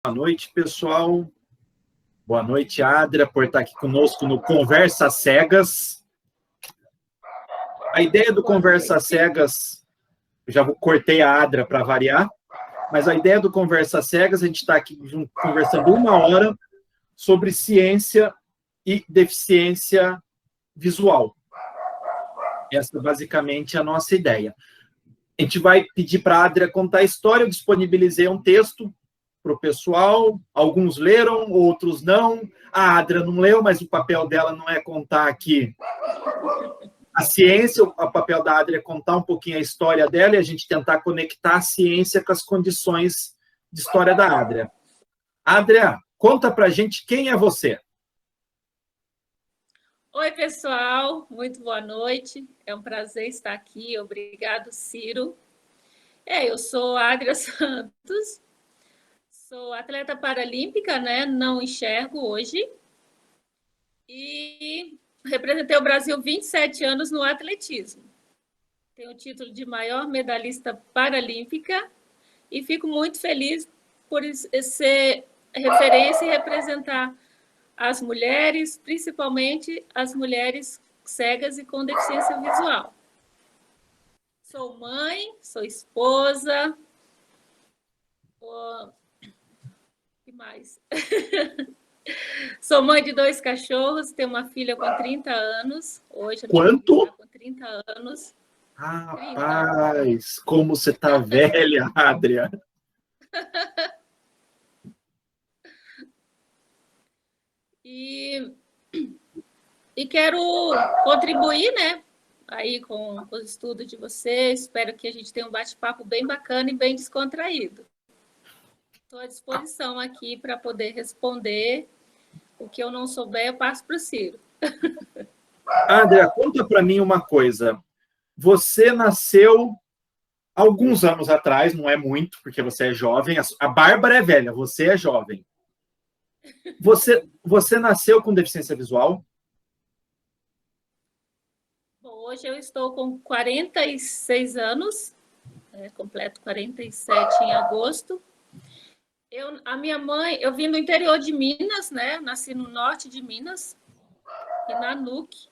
Boa noite, pessoal. Boa noite, Adria, por estar aqui conosco no Conversa Cegas. A ideia do Conversa Cegas, eu já cortei a Adria para variar, mas a ideia do Conversa Cegas, a gente está aqui conversando 1 hora sobre ciência e deficiência visual. Essa basicamente é a nossa ideia. A gente vai pedir para a Adria contar a história, eu disponibilizei um texto para o pessoal, alguns leram, outros não. A Adria não leu, mas o papel dela não é contar aqui a ciência, o papel da Adria é contar um pouquinho a história dela e a gente tentar conectar a ciência com as condições de história da Adria. Adria, conta para a gente quem é você. Oi, pessoal, muito boa noite. É um prazer estar aqui. Obrigado, Ciro. Eu sou a Adria Santos, sou atleta paralímpica, né? Não enxergo hoje. E representei o Brasil 27 anos no atletismo. Tenho o título de maior medalhista paralímpica e fico muito feliz por ser referência e representar as mulheres, principalmente as mulheres cegas e com deficiência visual. Sou mãe, sou esposa. O que mais? Sou mãe de 2 cachorros, tenho uma filha com 30 anos. Hoje, Quanto? Com 30 anos. Rapaz, como você tá velha, Adria. E quero contribuir, né, aí com os estudos de vocês. Espero que a gente tenha um bate-papo bem bacana e bem descontraído. Estou à disposição aqui para poder responder. O que eu não souber, eu passo para o Ciro. Adria, conta para mim uma coisa. Você nasceu alguns anos atrás, não é muito, porque você é jovem. A Bárbara é velha, você é jovem. Você nasceu com deficiência visual? Bom, hoje eu estou com 46 anos, completo 47 em agosto. A minha mãe, eu vim do interior de Minas, né? Nasci no norte de Minas, em Nanuque.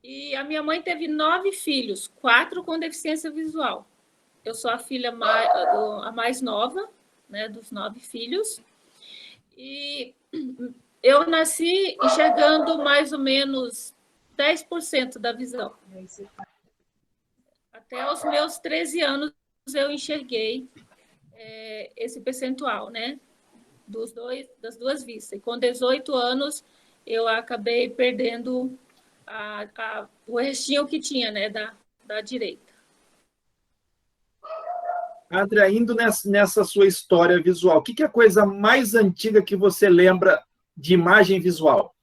E a minha mãe teve 9 filhos, 4 com deficiência visual. Eu sou a filha a mais nova, né, dos 9 filhos. E eu nasci enxergando mais ou menos 10% da visão. Até os meus 13 anos eu enxerguei esse percentual, né, das duas vistas. E com 18 anos eu acabei perdendo o restinho que tinha, né, da direita. Adria, indo nessa sua história visual, o que é a coisa mais antiga que você lembra de imagem visual?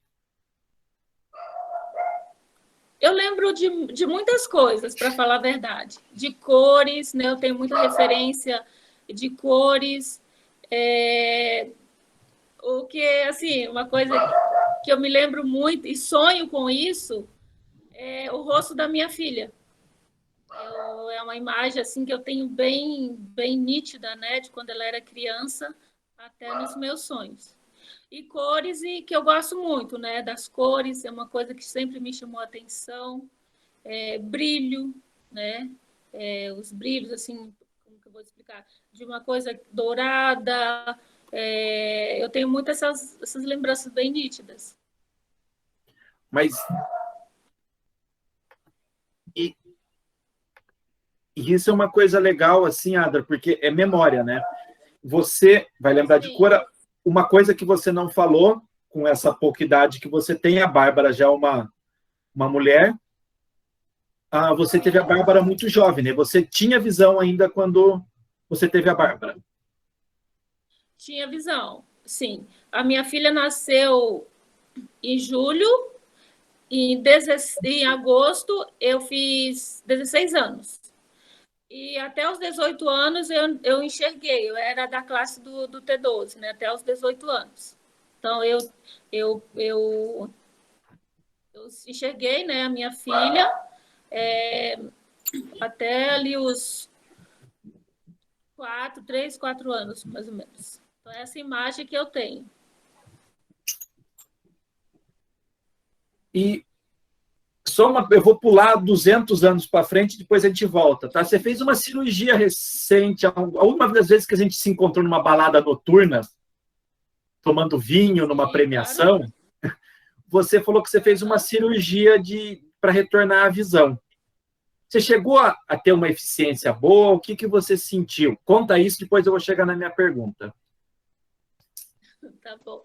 Eu lembro de muitas coisas, para falar a verdade. De cores, né? Eu tenho muita referência de cores. O que, assim, uma coisa que eu me lembro muito e sonho com isso é o rosto da minha filha. É uma imagem assim que eu tenho bem nítida, né? De quando ela era criança até nos meus sonhos. E cores, e que eu gosto muito, né? Das cores, é uma coisa que sempre me chamou a atenção. Brilho, né? Os brilhos, assim, como que eu vou explicar? De uma coisa dourada. Eu tenho muitas essas lembranças bem nítidas. Mas e isso é uma coisa legal, assim, Adria, porque é memória, né? Você vai lembrar de cor. Uma coisa que você não falou, com essa pouca idade que você tem, a Bárbara já é uma mulher. Você teve a Bárbara muito jovem, né? Você tinha visão ainda quando você teve a Bárbara? Tinha visão, sim. A minha filha nasceu em julho, em agosto eu fiz 16 anos. E até os 18 anos eu enxerguei, eu era da classe do T12, né? Até os 18 anos. Então, eu enxerguei, né, a minha filha até ali os 4 anos, mais ou menos. Então, é essa imagem que eu tenho. E eu vou pular 200 anos para frente, depois a gente volta, tá? Você fez uma cirurgia recente, a última das vezes que a gente se encontrou numa balada noturna, tomando vinho numa Sim, premiação, claro. você falou que você fez uma cirurgia para retornar à visão. Você chegou a ter uma eficiência boa? O que você sentiu? Conta isso, depois eu vou chegar na minha pergunta. Tá bom.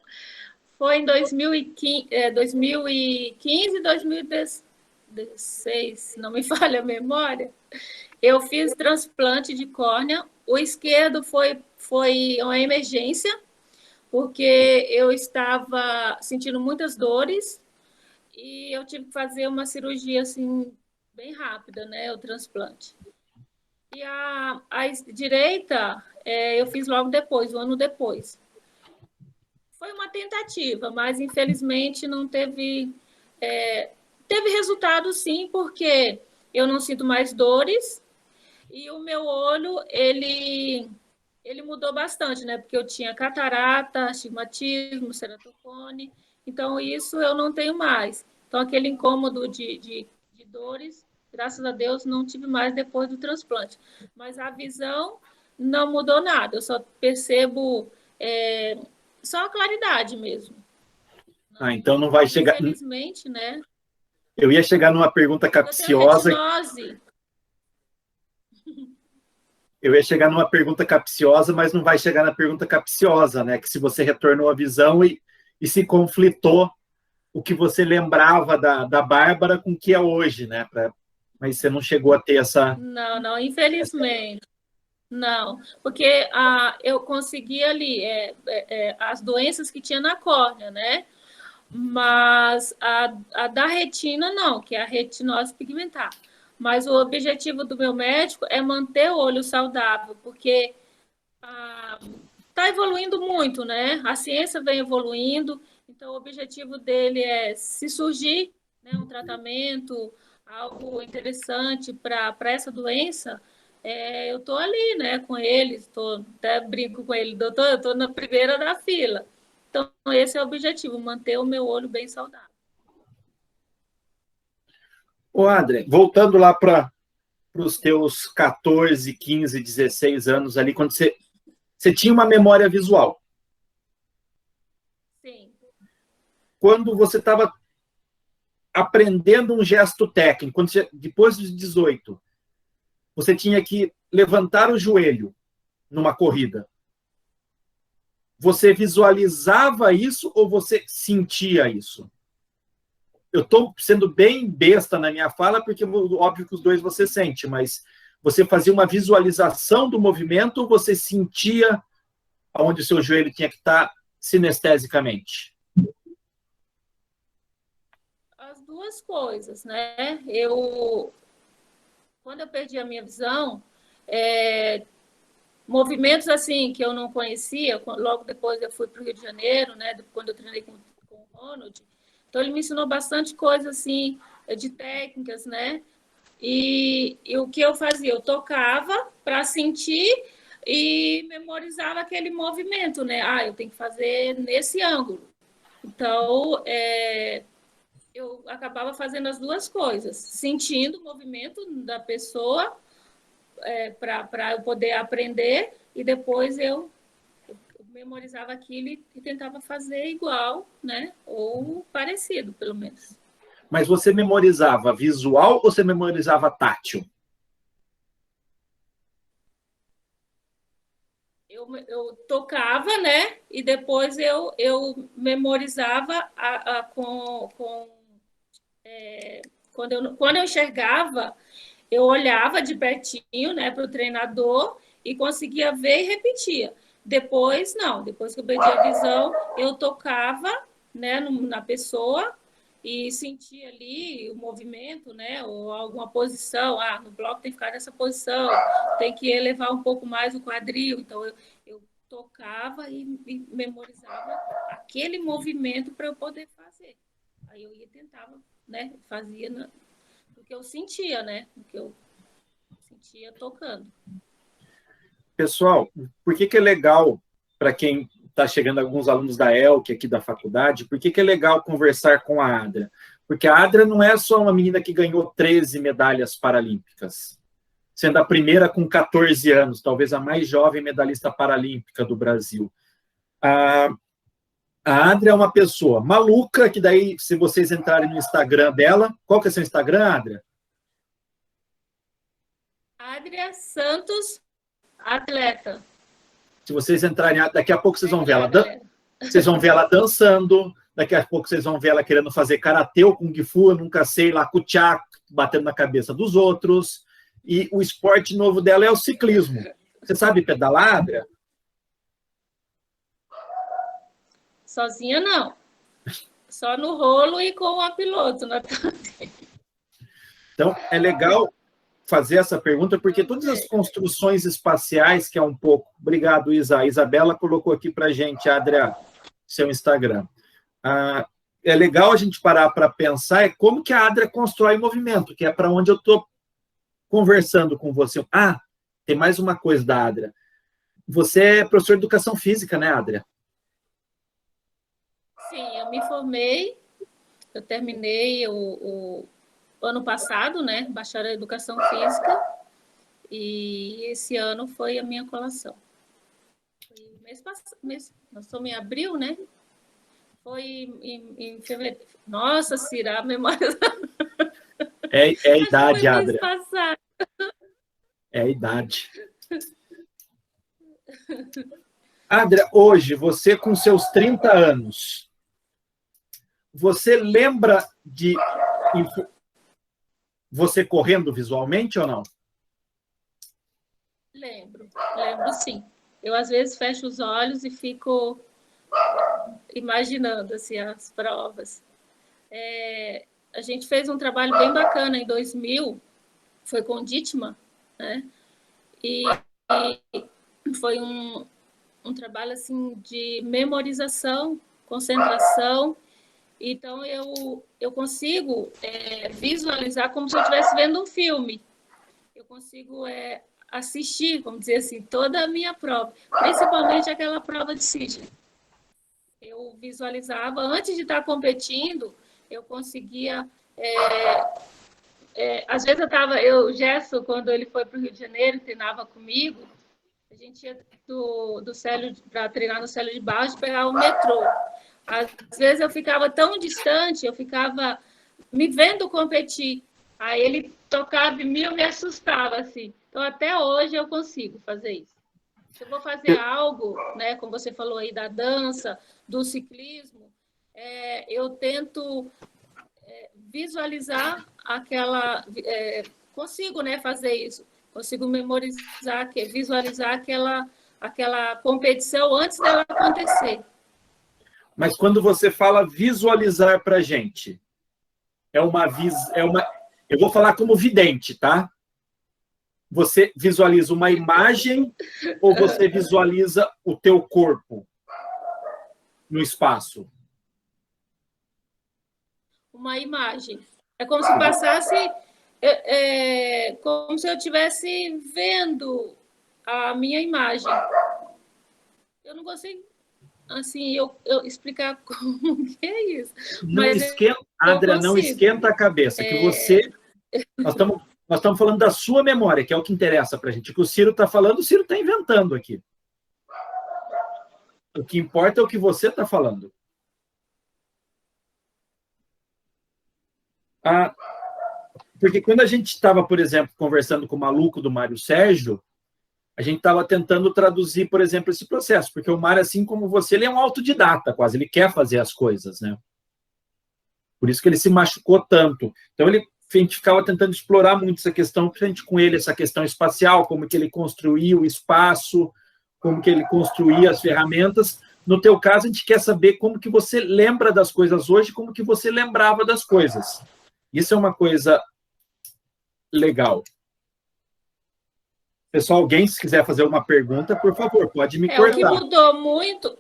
Foi em 2015, 2016, se não me falha a memória. Eu fiz transplante de córnea. O esquerdo foi uma emergência, porque eu estava sentindo muitas dores e eu tive que fazer uma cirurgia assim bem rápida, né, o transplante. E a direita eu fiz logo depois, um ano depois. Foi uma tentativa, mas infelizmente não teve teve resultado sim, porque eu não sinto mais dores e o meu olho ele mudou bastante, né? Porque eu tinha catarata, astigmatismo, ceratocone, então isso eu não tenho mais. Então aquele incômodo de dores, graças a Deus, não tive mais depois do transplante. Mas a visão não mudou nada, eu só percebo só a claridade mesmo. Ah, então não vai chegar. Infelizmente, né? Eu ia chegar numa pergunta Eu tenho capciosa. retinose. Eu ia chegar numa pergunta capciosa, mas não vai chegar na pergunta capciosa, né? Que se você retornou à visão e se conflitou o que você lembrava da Bárbara com o que é hoje, né? Mas você não chegou a ter essa. Não, infelizmente. Não, porque eu consegui ali as doenças que tinha na córnea, né? Mas a da retina, não, que é a retinose pigmentar. Mas o objetivo do meu médico é manter o olho saudável, porque está evoluindo muito, né? A ciência vem evoluindo, então o objetivo dele é se surgir, né, um tratamento, algo interessante para essa doença, eu estou ali, né, com ele, até brinco com ele, doutor, eu estou na primeira da fila. Então, esse é o objetivo, manter o meu olho bem saudável. Ô, André, voltando lá para os teus 14, 15, 16 anos ali, quando você tinha uma memória visual. Sim. Quando você estava aprendendo um gesto técnico, depois dos 18, você tinha que levantar o joelho numa corrida. Você visualizava isso ou você sentia isso? Eu estou sendo bem besta na minha fala, porque óbvio que os dois você sente, mas você fazia uma visualização do movimento ou você sentia onde o seu joelho tinha que estar sinestesicamente? As duas coisas, né? Quando eu perdi a minha visão, movimentos assim que eu não conhecia, logo depois eu fui para o Rio de Janeiro, né? Quando eu treinei com o Ronald, então ele me ensinou bastante coisa assim de técnicas, né? E o que eu fazia? Eu tocava para sentir e memorizava aquele movimento, né? Eu tenho que fazer nesse ângulo. Então, eu acabava fazendo as duas coisas, sentindo o movimento da pessoa para eu poder aprender e depois eu memorizava aquilo e tentava fazer igual, né? Ou parecido, pelo menos. Mas você memorizava visual ou você memorizava tátil? Eu tocava, né? E depois eu memorizava quando eu enxergava, eu olhava de pertinho, né, para o treinador e conseguia ver e repetia. Depois, não. Depois que eu perdi a visão, eu tocava, né, na pessoa e sentia ali o movimento, né, ou alguma posição. No bloco tem que ficar nessa posição, tem que elevar um pouco mais o quadril. Então, eu tocava e memorizava aquele movimento para eu poder fazer. Aí eu ia tentava, né, fazia o que eu sentia, né, o que eu sentia tocando. Pessoal, por que é legal para quem está chegando, alguns alunos da ELC aqui da faculdade, por que é legal conversar com a Adria? Porque a Adria não é só uma menina que ganhou 13 medalhas paralímpicas, sendo a primeira com 14 anos, talvez a mais jovem medalhista paralímpica do Brasil. A Adria é uma pessoa maluca, que daí, se vocês entrarem no Instagram dela, qual que é seu Instagram, Adria? Adria Santos, atleta. Se vocês entrarem, daqui a pouco vocês vão ver ela, vocês vão ver ela dançando, daqui a pouco vocês vão ver ela querendo fazer karatê ou kung fu, eu nunca sei, lá kuchá, batendo na cabeça dos outros. E o esporte novo dela é o ciclismo. Você sabe pedalar, Adria? Sozinha, não. Só no rolo e com a piloto. Então, é legal fazer essa pergunta, porque todas as construções espaciais, que é um pouco... Obrigado, Isa. A Isabela colocou aqui para a gente, Adria, seu Instagram. É legal a gente parar para pensar como que a Adria constrói movimento, que é para onde eu estou conversando com você. Tem mais uma coisa da Adria. Você é professor de educação física, né, Adria? Sim, eu me formei, eu terminei o ano passado, né, bacharel em educação física, e esse ano foi a minha colação. Foi mês passado, nós estamos em abril, né? Foi em fevereiro. Nossa, Cira, a memória... É a idade, Adria. Passado. É a idade. Adria, hoje, você com seus 30 anos, você lembra de você correndo visualmente ou não? Lembro sim. Eu, às vezes, fecho os olhos e fico imaginando assim, as provas. A gente fez um trabalho bem bacana em 2000, foi com o Dittmar, né? E foi um trabalho assim, de memorização, concentração. Então, eu consigo visualizar como se eu estivesse vendo um filme. Eu consigo assistir, vamos dizer assim, toda a minha prova, principalmente aquela prova de Sydney. Eu visualizava, antes de estar competindo, eu conseguia... às vezes o Gerson, quando ele foi para o Rio de Janeiro, treinava comigo, a gente ia do Célio, para treinar no Célio de Barros, pegar o metrô. Às vezes eu ficava tão distante, eu ficava me vendo competir. Aí ele tocava em mim, eu me assustava, assim. Então, até hoje eu consigo fazer isso. Se eu vou fazer algo, né, como você falou aí, da dança, do ciclismo, eu tento visualizar aquela... consigo, né, fazer isso. Consigo memorizar, visualizar aquela competição antes dela acontecer. Mas quando você fala visualizar para a gente, eu vou falar como vidente, tá? Você visualiza uma imagem ou você visualiza o teu corpo no espaço? Uma imagem. É como se passasse... como se eu estivesse vendo a minha imagem. Eu não consigo... assim, eu explicar como que é isso. Adria, não esquenta a cabeça, que você... Nós estamos falando da sua memória, que é o que interessa para a gente. O que o Ciro está falando, o Ciro está inventando aqui. O que importa é o que você está falando. Porque quando a gente estava, por exemplo, conversando com o maluco do Mário Sérgio, a gente estava tentando traduzir, por exemplo, esse processo, porque o Mário, assim como você, ele é um autodidata quase, ele quer fazer as coisas, né? Por isso que ele se machucou tanto. Então, a gente ficava tentando explorar muito essa questão, principalmente com ele, essa questão espacial, como que ele construía o espaço, como que ele construía as ferramentas. No teu caso, a gente quer saber como que você lembra das coisas hoje, como que você lembrava das coisas. Isso é uma coisa legal. Pessoal, alguém, se quiser fazer uma pergunta, por favor, pode me cortar. O que mudou muito...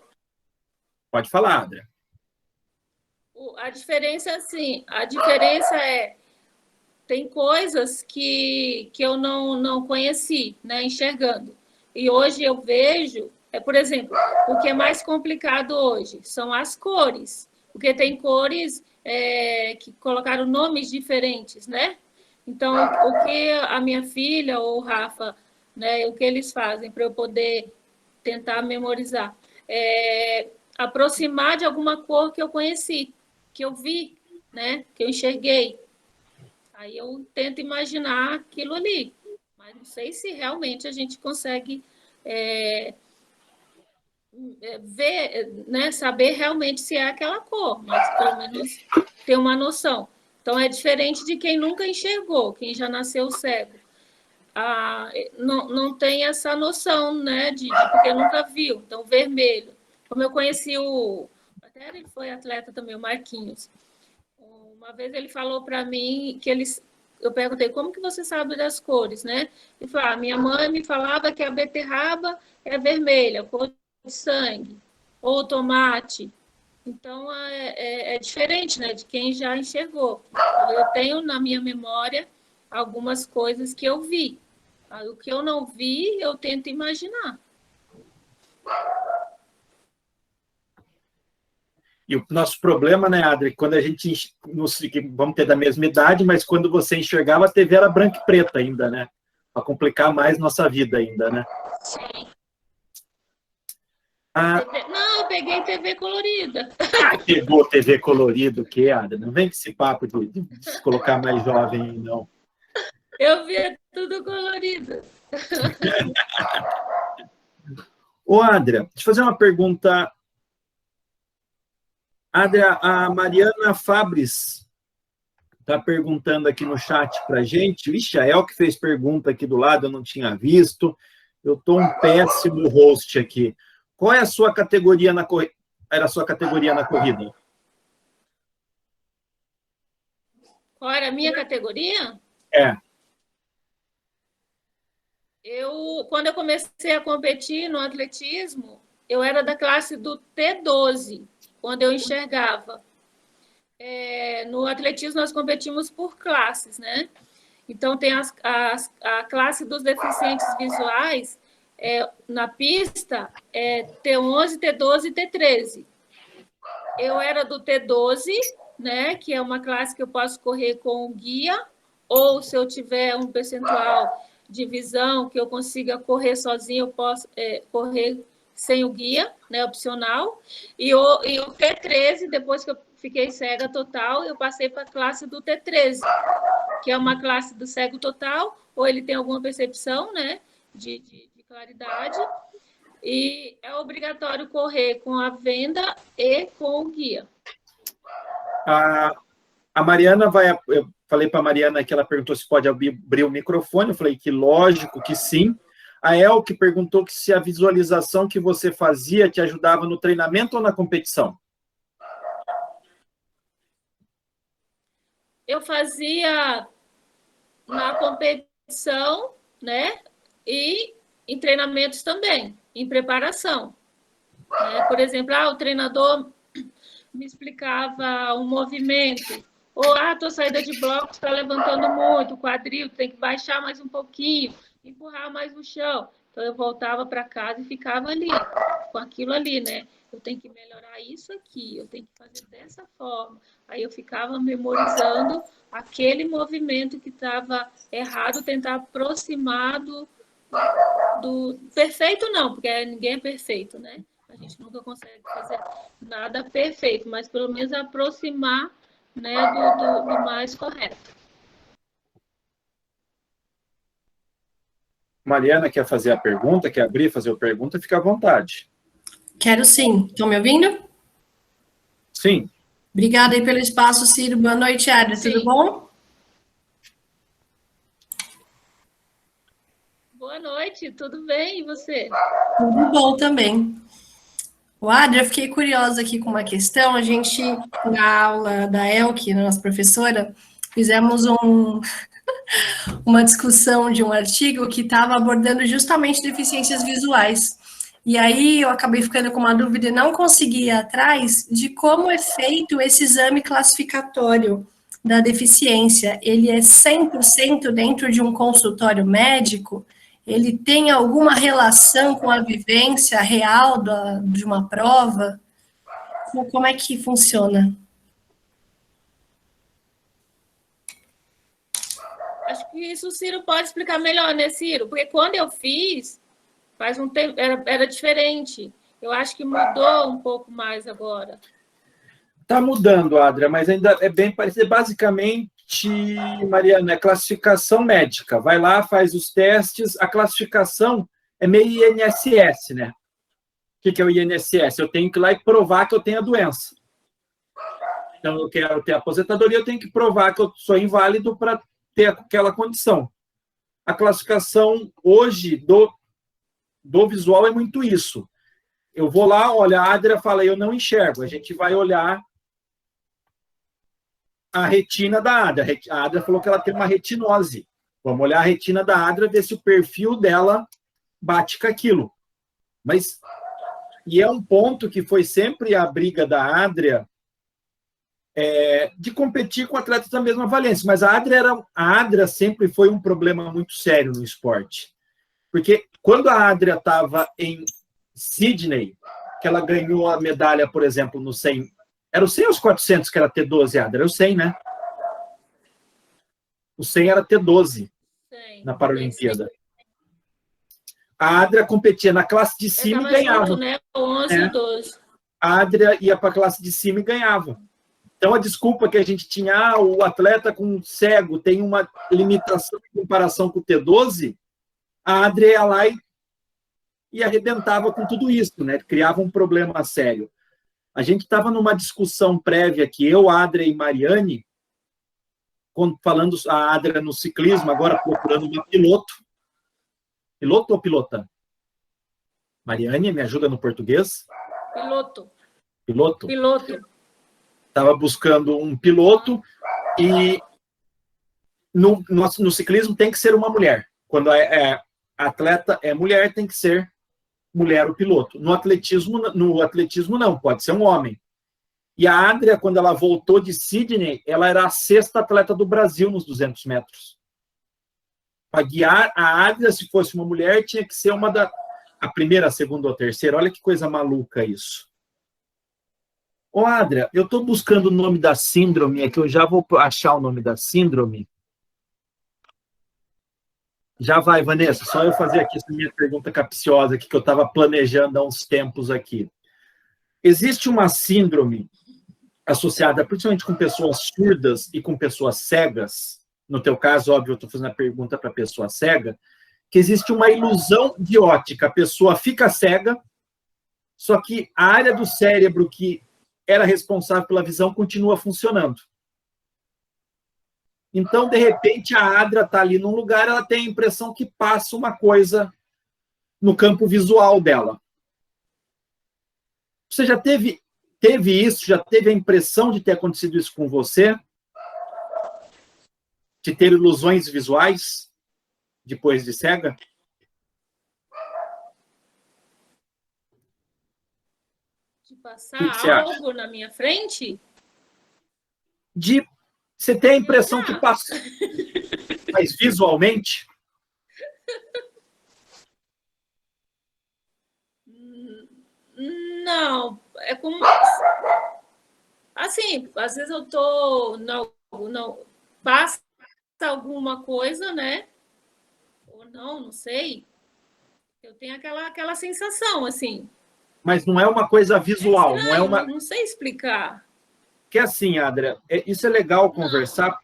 Pode falar, Adria. A diferença, assim, tem coisas que eu não conheci, né, enxergando. E hoje eu vejo Por exemplo, o que é mais complicado hoje são as cores, porque tem cores que colocaram nomes diferentes, né? Então, o que a minha filha ou o Rafa, né, o que eles fazem para eu poder tentar memorizar? Aproximar de alguma cor que eu conheci, que eu vi, né, que eu enxerguei. Aí eu tento imaginar aquilo ali, mas não sei se realmente a gente consegue ver, né, saber realmente se é aquela cor, mas pelo menos ter uma noção. Então é diferente de quem nunca enxergou, quem já nasceu cego. Não tem essa noção, né, porque nunca viu. Então, vermelho. Como eu conheci até ele foi atleta também, o Marquinhos. Uma vez ele falou para mim que eu perguntei, como que você sabe das cores, né? Ele falou, minha mãe me falava que a beterraba é vermelha, cor de sangue, ou tomate. Então, é diferente, né, de quem já enxergou. Eu tenho na minha memória algumas coisas que eu vi. O que eu não vi, eu tento imaginar. E o nosso problema, né, Adri, quando a gente, vamos ter da mesma idade, mas quando você enxergava, a TV era branca e preta ainda, né? Para complicar mais nossa vida ainda, né? Sim. Não, eu peguei TV colorida. Pegou TV colorido, o que, Adri? Não vem com esse papo de se colocar mais jovem, não. Eu via tudo colorido. Ô, Adria, deixa eu fazer uma pergunta. Adria, a Mariana Fabris está perguntando aqui no chat para a gente. Vixe, a El que fez pergunta aqui do lado, eu não tinha visto. Eu estou um péssimo host aqui. Qual é a sua categoria na corrida? Era a sua categoria na corrida? Qual era a minha categoria? Quando eu comecei a competir no atletismo, eu era da classe do T12, quando eu enxergava. No atletismo, nós competimos por classes, né? Então, tem a classe dos deficientes visuais, na pista, T11, T12 e T13. Eu era do T12, né? Que é uma classe que eu posso correr com o guia, ou se eu tiver um percentual de visão que eu consiga correr sozinho, eu posso correr sem o guia, né, opcional. E o T13, depois que eu fiquei cega total, eu passei para a classe do T13, que é uma classe do cego total, ou ele tem alguma percepção, né, de claridade, e é obrigatório correr com a venda e com o guia. A Mariana eu falei para a Mariana que ela perguntou se pode abrir o microfone, eu falei que lógico que sim. A Elke perguntou que se a visualização que você fazia te ajudava no treinamento ou na competição? Eu fazia na competição, né? E em treinamentos também, em preparação. Por exemplo, o treinador me explicava um movimento, ou a tua saída de bloco está levantando muito, o quadril tem que baixar mais um pouquinho, empurrar mais no chão. Então, eu voltava para casa e ficava ali, com aquilo ali, né? Eu tenho que melhorar isso aqui, eu tenho que fazer dessa forma. Aí eu ficava memorizando aquele movimento que estava errado, tentar aproximar do perfeito, não, porque ninguém é perfeito, né? A gente nunca consegue fazer nada perfeito, mas pelo menos aproximar, né, do mais correto. Mariana quer fazer a pergunta, quer abrir, fazer a pergunta, fica à vontade. Quero sim. Estão me ouvindo? Sim. Obrigada aí pelo espaço, Ciro. Boa noite, Adria. Tudo bom? Boa noite, tudo bem? E você? Tudo bom também. O Adria, eu fiquei curiosa aqui com uma questão. A gente, na aula da Elke, nossa professora, fizemos uma discussão de um artigo que estava abordando justamente deficiências visuais. E aí eu acabei ficando com uma dúvida e não consegui ir atrás de como é feito esse exame classificatório da deficiência. Ele é 100% dentro de um consultório médico? ele tem alguma relação com a vivência real de uma prova? Como é que funciona? Acho que isso o Ciro pode explicar melhor, né, Ciro? Porque quando eu fiz, faz um tempo, era diferente. Eu acho que mudou um pouco mais agora. Está mudando, Adria, mas ainda é bem parecido. Basicamente, Mariana, é classificação médica. Vai lá, faz os testes. A classificação é meio INSS, né? O que é o INSS? Eu tenho que ir lá e provar que eu tenho a doença. Então, eu quero ter aposentadoria, eu tenho que provar que eu sou inválido para ter aquela condição. A classificação hoje do visual é muito isso. Eu vou lá, olha, a Adria fala, eu não enxergo. A gente vai olhar a retina da Adria. A Adria falou que ela tem uma retinose. Vamos olhar a retina da Adria, ver se o perfil dela bate com aquilo. Mas, e é um ponto que foi sempre a briga da Adria, de competir com atletas da mesma valência. Mas a Adria sempre foi um problema muito sério no esporte. Porque quando a Adria estava em Sydney, que ela ganhou a medalha, por exemplo, no 100... Era o 100 ou os 400 que era T12, Adria? Era o 100, né? O 100 era T12 na Paralimpíada. A Adria competia na classe de cima e ganhava. Junto, né? 11 e 12. A Adria ia para a classe de cima e ganhava. Então, a desculpa que a gente tinha, o atleta com cego tem uma limitação em comparação com o T12, a Adria ia lá e arrebentava com tudo isso, né? Criava um problema sério. A gente estava numa discussão prévia aqui, eu, Adria e Mariane, falando a Adria no ciclismo, agora procurando uma piloto. Piloto ou pilota? Mariane, me ajuda no português? Piloto. Piloto? Piloto. Estava buscando um piloto e no ciclismo tem que ser uma mulher. Quando a atleta é mulher, tem que ser mulher o piloto. No atletismo não, pode ser um homem. E a Adria, quando ela voltou de Sydney, ela era a 6ª atleta do Brasil nos 200 metros. Para guiar a Adria, se fosse uma mulher, tinha que ser a primeira, a segunda ou a terceira. Olha que coisa maluca isso. Ô, Adria, eu estou buscando o nome da síndrome, é que eu já vou achar o nome da síndrome. Já vai, Vanessa, só eu fazer aqui essa minha pergunta capciosa aqui, que eu estava planejando há uns tempos aqui. Existe uma síndrome associada principalmente com pessoas surdas e com pessoas cegas, no teu caso, óbvio, eu estou fazendo a pergunta para a pessoa cega, que existe uma ilusão de ótica, a pessoa fica cega, só que a área do cérebro que era responsável pela visão continua funcionando. Então, de repente, a Adria está ali num lugar, ela tem a impressão que passa uma coisa no campo visual dela. Você já teve isso? Já teve a impressão de ter acontecido isso com você? De ter ilusões visuais depois de cega? De passar algo na minha frente? Você tem a impressão que passa, mas visualmente? Não, é como... Assim, às vezes eu tô... Não, passa alguma coisa, né? Ou não sei. Eu tenho aquela sensação, assim. Mas não é uma coisa visual, não é uma... Não sei explicar. Que assim, Adria, isso é legal conversar,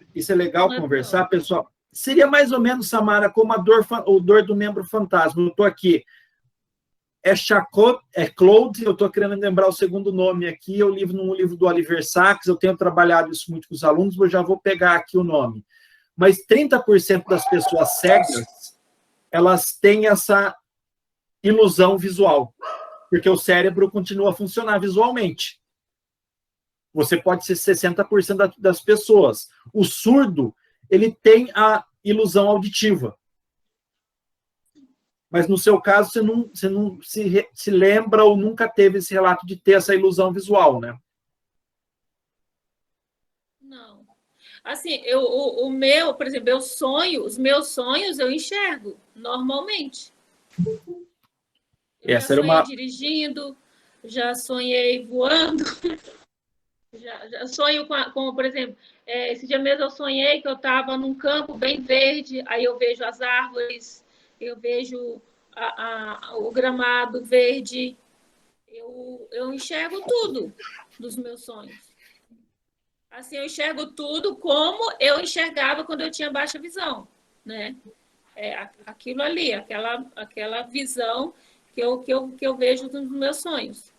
pessoal. Seria mais ou menos, Samara, como a dor do membro fantasma. Eu estou aqui. Claude, eu estou querendo lembrar o segundo nome aqui, eu li num livro do Oliver Sacks, eu tenho trabalhado isso muito com os alunos, mas já vou pegar aqui o nome. Mas 30% das pessoas cegas, elas têm essa ilusão visual, porque o cérebro continua a funcionar visualmente. Você pode ser 60% das pessoas. O surdo, ele tem a ilusão auditiva. Mas, no seu caso, você não se lembra ou nunca teve esse relato de ter essa ilusão visual, né? Não. Assim, o meu, por exemplo, os meus sonhos eu enxergo normalmente. Eu Essa já era sonhei uma... dirigindo, já sonhei voando, já sonho com, por exemplo, esse dia mesmo eu sonhei que eu estava num campo bem verde, aí eu vejo as árvores, eu vejo o gramado verde, eu enxergo tudo dos meus sonhos. Assim, eu enxergo tudo como eu enxergava quando eu tinha baixa visão, né? Aquilo ali, aquela visão que eu vejo nos meus sonhos.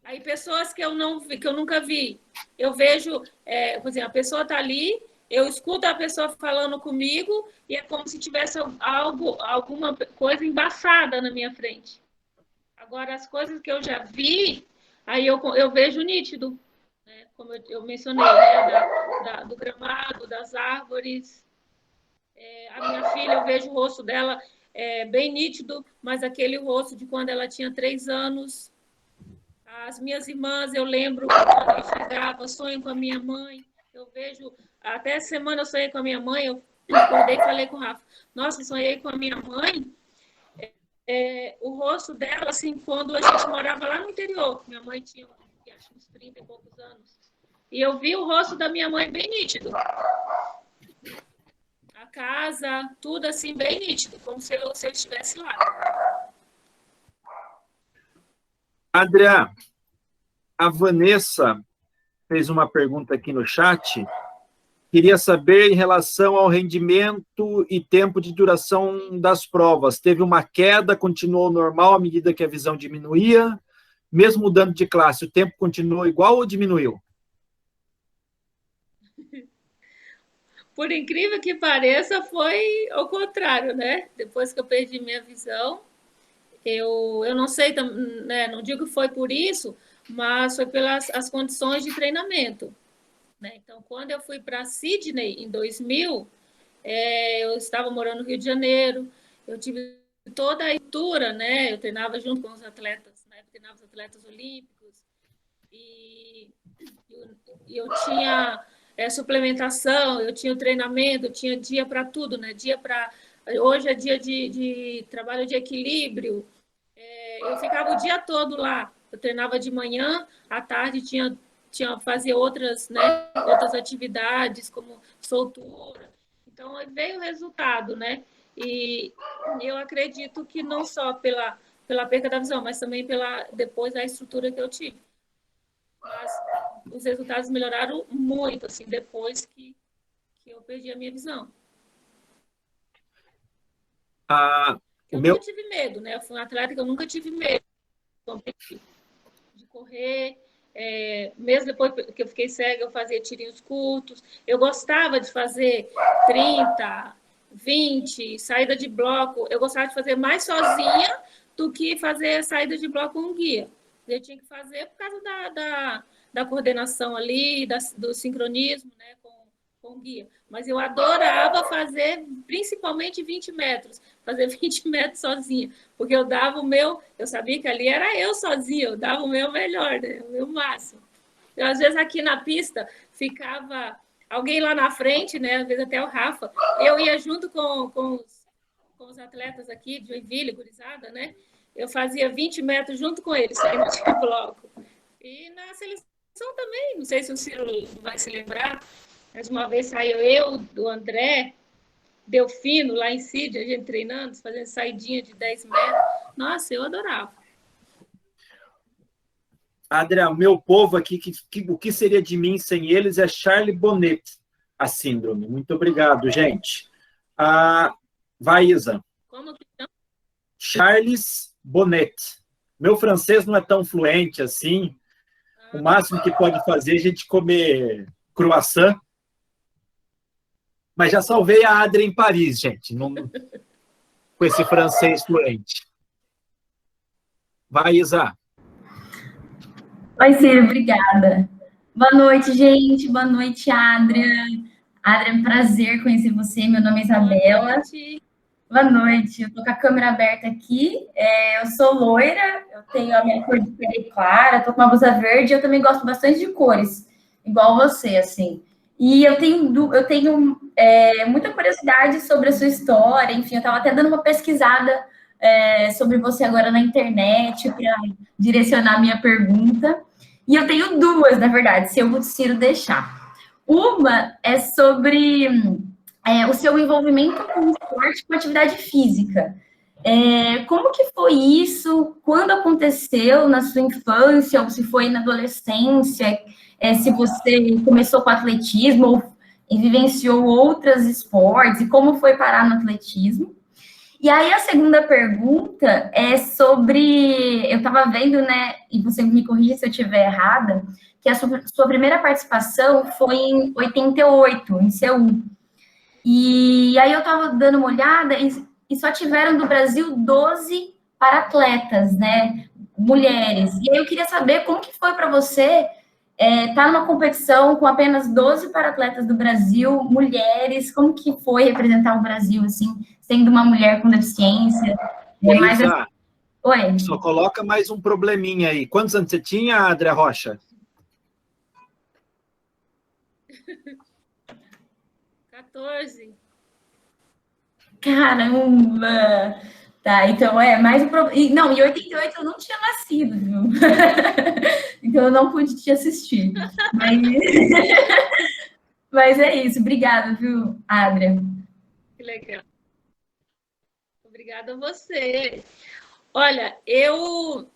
Aí pessoas que eu nunca vi, eu vejo, por exemplo, a pessoa está ali, eu escuto a pessoa falando comigo e é como se tivesse alguma coisa embaçada na minha frente. Agora, as coisas que eu já vi, aí eu vejo nítido, né? Como eu mencionei, né? Do gramado, das árvores. A minha filha, eu vejo o rosto dela bem nítido, mas aquele rosto de quando ela tinha 3 anos. As minhas irmãs, eu lembro quando eu chegava, sonho com a minha mãe. Eu vejo, até essa semana eu sonhei com a minha mãe, eu acordei e falei com o Rafa, nossa, sonhei com a minha mãe, o rosto dela, assim, quando a gente morava lá no interior, minha mãe tinha, acho, uns 30 e poucos anos, e eu vi o rosto da minha mãe bem nítido. A casa, tudo assim, bem nítido, como se eu estivesse lá. Adriana, a Vanessa fez uma pergunta aqui no chat. Queria saber em relação ao rendimento e tempo de duração das provas. Teve uma queda, continuou normal à medida que a visão diminuía? Mesmo mudando de classe, o tempo continuou igual ou diminuiu? Por incrível que pareça, foi ao contrário, né? Depois que eu perdi minha visão, eu não sei, né? Não digo que foi por isso, mas foi pelas as condições de treinamento. Né? Então, quando eu fui para Sydney, em 2000, eu estava morando no Rio de Janeiro, eu tive toda a estrutura, né? Eu treinava junto com os atletas, né? Eu treinava os atletas olímpicos, e eu tinha suplementação, eu tinha o treinamento, eu tinha dia para tudo, né? Hoje é dia de trabalho de equilíbrio, eu ficava o dia todo lá, eu treinava de manhã, à tarde fazia outras, né, outras atividades, como soltura. Então, veio o resultado, né? E eu acredito que não só pela perda da visão, mas também depois da estrutura que eu tive. Mas os resultados melhoraram muito, assim, depois que eu perdi a minha visão. Eu nunca tive medo, né? Eu fui um atleta que eu nunca tive medo de correr. Mesmo depois que eu fiquei cega, eu fazia tirinhos curtos. Eu gostava de fazer 30, 20, saída de bloco. Eu gostava de fazer mais sozinha do que fazer saída de bloco com um guia. Eu tinha que fazer por causa da coordenação ali, do sincronismo, né, com o guia. Mas eu adorava fazer, principalmente 20 metros, fazer 20 metros sozinha, porque eu sabia que ali era eu sozinha, eu dava o meu melhor, né, o meu máximo. Eu, às vezes aqui na pista ficava alguém lá na frente, né, às vezes até o Rafa, eu ia junto com os atletas aqui de Joinville, gurizada, né, eu fazia 20 metros junto com eles, saindo de bloco. E na seleção também, não sei se o Ciro vai se lembrar, mas uma vez saiu eu, do André, Delfino, lá em Sydney, a gente treinando, fazendo saidinha de 10 metros. Nossa, eu adorava. Adriana, meu povo aqui, o que seria de mim sem eles é Charlie Bonnet, a síndrome. Muito obrigado, gente. Vai, Isa. Como que chama? Charles Bonnet. Meu francês não é tão fluente assim. O máximo que pode fazer é a gente comer croissant. Mas já salvei a Adri em Paris, gente, com esse francês fluente. Vai, Isa. Oi, Ciro, obrigada. Boa noite, gente. Boa noite, Adria. Adria, é um prazer conhecer você. Meu nome é Isabela. Boa noite. Boa noite. Eu estou com a câmera aberta aqui. Eu sou loira, eu tenho a minha cor de pele clara, estou com uma blusa verde. Eu também gosto bastante de cores, igual você, assim. E eu tenho muita curiosidade sobre a sua história, enfim, eu estava até dando uma pesquisada sobre você agora na internet para direcionar a minha pergunta. E eu tenho duas, na verdade, se o Ciro deixar. Uma é sobre o seu envolvimento com o esporte, com atividade física. Como que foi isso? Quando aconteceu na sua infância, ou se foi na adolescência? Se você começou com atletismo ou vivenciou outros esportes, e como foi parar no atletismo? E aí a segunda pergunta é sobre, eu estava vendo, né, e você me corrija se eu estiver errada, que a sua primeira participação foi em 88, em Seul. E aí eu estava dando uma olhada e só tiveram do Brasil 12 para-atletas, né, mulheres. E aí eu queria saber como que foi para você estar numa competição com apenas 12 para-atletas do Brasil, mulheres, como que foi representar o Brasil, assim, sendo uma mulher com deficiência? Isa, Oi. só coloca mais um probleminha aí. Quantos anos você tinha, Adria Rocha? 14. Caramba! Tá, então mais um problema. Não, em 88 eu não tinha nascido, viu? Então eu não pude te assistir. Mas é isso. Obrigada, viu, Adria? Que legal. Obrigada a você. Olha, eu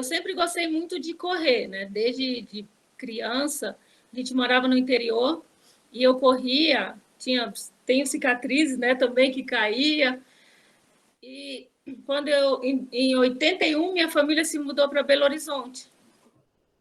sempre gostei muito de correr, né? Desde criança, a gente morava no interior e eu corria, tenho cicatrizes, né, também que caía. E quando em 81, minha família se mudou para Belo Horizonte.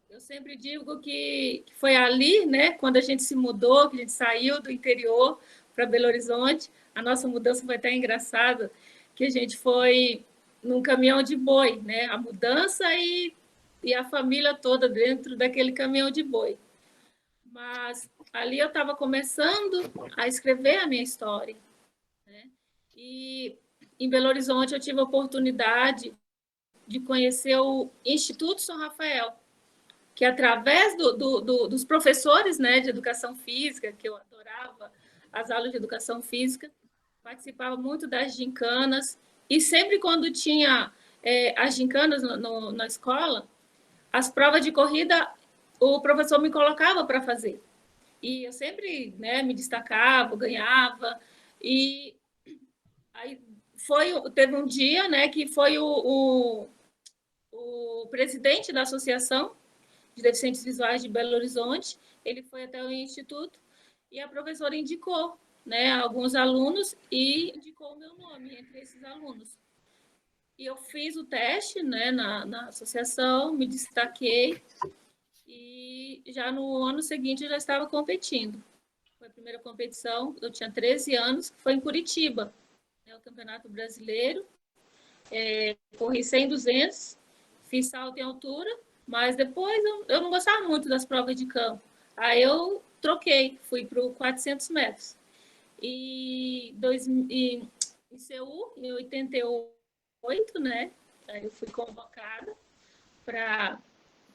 Eu sempre digo que foi ali, né, quando a gente se mudou, que a gente saiu do interior para Belo Horizonte. A nossa mudança foi até engraçada, que a gente foi num caminhão de boi, né? A mudança e a família toda dentro daquele caminhão de boi. Mas ali eu estava começando a escrever a minha história, né? E em Belo Horizonte eu tive a oportunidade de conhecer o Instituto São Rafael, que através dos professores, né, de educação física, que eu adorava as aulas de educação física, participava muito das gincanas, e sempre quando tinha as gincanas na escola, as provas de corrida, o professor me colocava para fazer. E eu sempre, né, me destacava, ganhava. E aí teve um dia, né, que foi o presidente da Associação de Deficientes Visuais de Belo Horizonte, ele foi até o instituto e a professora indicou, né, alguns alunos e indicou o meu nome entre esses alunos. E eu fiz o teste, né, na associação, me destaquei e já no ano seguinte eu já estava competindo. Foi a primeira competição, eu tinha 13 anos, que foi em Curitiba, né, o Campeonato Brasileiro. Corri 100, 200, fiz salto em altura, mas depois eu não gostava muito das provas de campo. Aí eu troquei, fui para o 400 metros. E em Seul, em 88, né? Aí eu fui convocada para a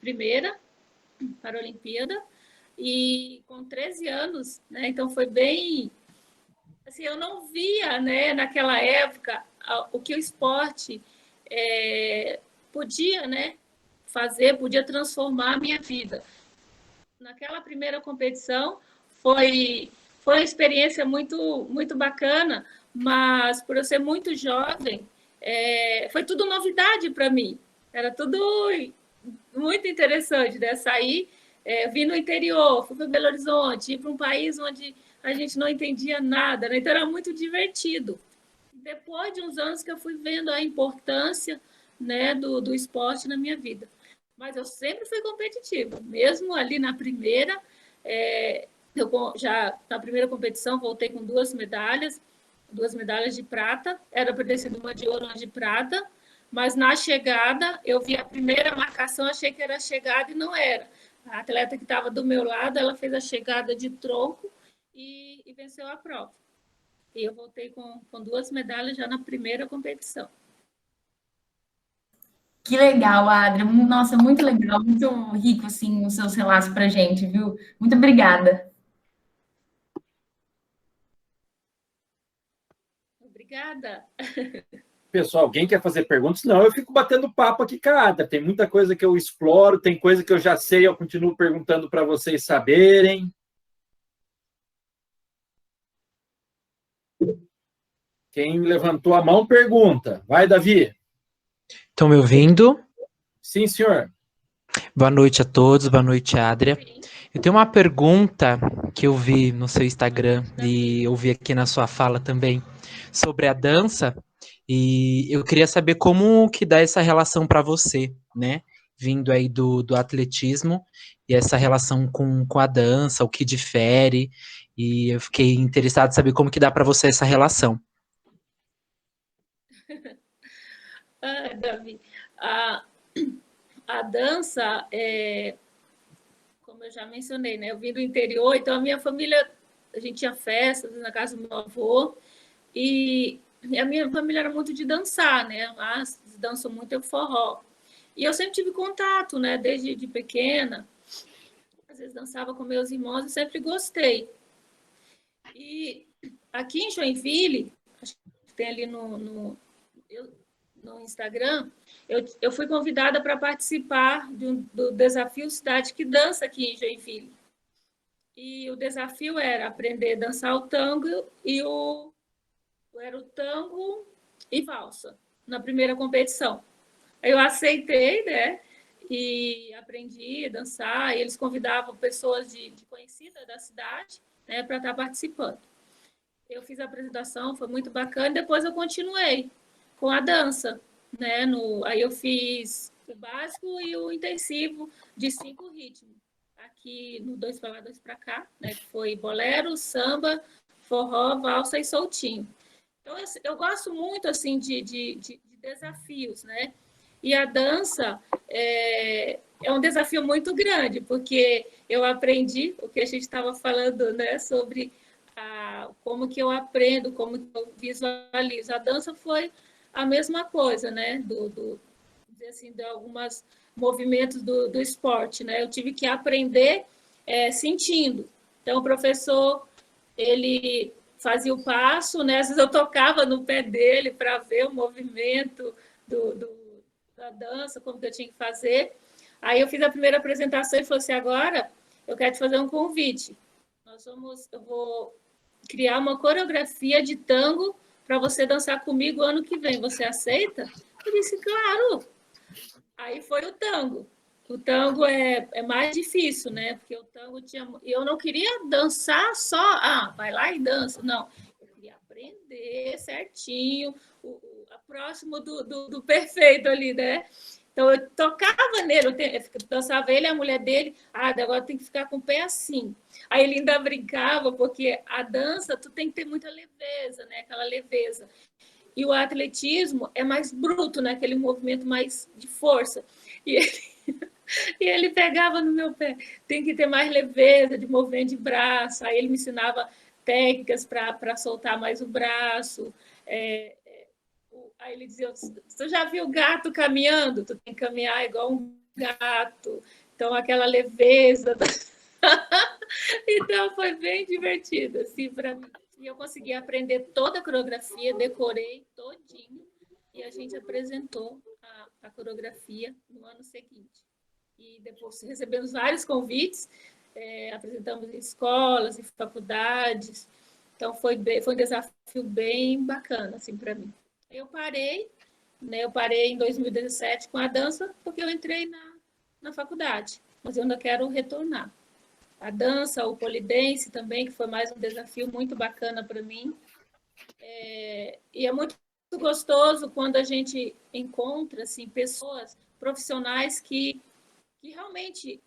primeira Paralimpíada. E com 13 anos, né? Então foi bem... Assim, eu não via, né, naquela época, o que o esporte podia, né, fazer, podia transformar a minha vida. Naquela primeira competição foi uma experiência muito, muito bacana, mas por eu ser muito jovem, foi tudo novidade para mim. Era tudo muito interessante, né? Sair, vim no interior, fui para Belo Horizonte, ir para um país onde a gente não entendia nada, né? Então era muito divertido. Depois de uns anos que eu fui vendo a importância, né, do esporte na minha vida. Mas eu sempre fui competitiva, mesmo ali na primeira, na primeira competição voltei com 2 medalhas de prata, era para ter sido uma de ouro, uma de prata, mas na chegada eu vi a primeira marcação, achei que era a chegada e não era. A atleta que estava do meu lado, ela fez a chegada de tronco e venceu a prova. E eu voltei com 2 medalhas já na primeira competição. Que legal, Adria. Nossa, muito legal, muito rico, assim, os seus relatos para a gente, viu? Muito obrigada. Obrigada. Pessoal, alguém quer fazer perguntas? Não, eu fico batendo papo aqui, cara. Tem muita coisa que eu exploro, tem coisa que eu já sei, eu continuo perguntando para vocês saberem. Quem levantou a mão, pergunta. Vai, Davi. Estão me ouvindo? Sim, senhor. Boa noite a todos, boa noite, Adria. Eu tenho uma pergunta que eu vi no seu Instagram e eu vi aqui na sua fala também sobre a dança, e eu queria saber como que dá essa relação para você, né? Vindo aí do atletismo e essa relação com a dança, o que difere, e eu fiquei interessado em saber como que dá para você essa relação. Davi, a dança, como eu já mencionei, né? Eu vim do interior, então a minha família, a gente tinha festas na casa do meu avô, e a minha família era muito de dançar, né? Mas dançam muito forró. E eu sempre tive contato, né? Desde de pequena, às vezes dançava com meus irmãos, eu sempre gostei. E aqui em Joinville, acho que tem ali no Instagram, eu fui convidada para participar do desafio Cidade que Dança aqui em Joinville. E o desafio era aprender a dançar o tango era o tango e valsa na primeira competição. Eu aceitei, né? E aprendi a dançar. E eles convidavam pessoas de conhecida da cidade, né, para estar participando. Eu fiz a apresentação, foi muito bacana. Depois eu continuei com a dança, né? Aí eu fiz o básico e o intensivo de 5 ritmos. Aqui no 2 para lá, 2 para cá, né? Que foi bolero, samba, forró, valsa e soltinho. Então, eu gosto muito, assim, de desafios, né? E a dança é um desafio muito grande, porque eu aprendi o que a gente estava falando, né? Sobre como que eu aprendo, como que eu visualizo. A dança foi a mesma coisa, né? De alguns movimentos do esporte, né? Eu tive que aprender sentindo. Então, o professor, ele fazia o passo, né? Às vezes eu tocava no pé dele para ver o movimento da dança, como que eu tinha que fazer. Aí eu fiz a primeira apresentação e falei assim, agora eu quero te fazer um convite. Eu vou criar uma coreografia de tango para você dançar comigo ano que vem. Você aceita? Eu disse, claro. Aí foi o tango. O tango é mais difícil, né? Porque o tango tinha... Eu não queria dançar só... vai lá e dança. Não. Eu queria aprender certinho, próximo do perfeito ali, né? Então, eu tocava nele, eu dançava ele e a mulher dele. Agora tem que ficar com o pé assim. Aí ele ainda brincava, porque a dança, tu tem que ter muita leveza, né? Aquela leveza. E o atletismo é mais bruto, né? Aquele movimento mais de força. E ele pegava no meu pé. Tem que ter mais leveza de movimento de braço. Aí ele me ensinava técnicas para soltar mais o braço. Aí ele dizia, você já viu gato caminhando? Tu tem que caminhar igual um gato. Então, aquela leveza. Então, foi bem divertido, assim, para mim. E eu consegui aprender toda a coreografia, decorei todinho, e a gente apresentou a coreografia no ano seguinte. E depois recebemos vários convites, apresentamos em escolas, em faculdades. Então, foi um desafio bem bacana, assim, para mim. Eu parei em 2017 com a dança, porque eu entrei na faculdade, mas eu ainda quero retornar. A dança, o polidense também, que foi mais um desafio muito bacana para mim. E é muito gostoso quando a gente encontra assim, pessoas profissionais que realmente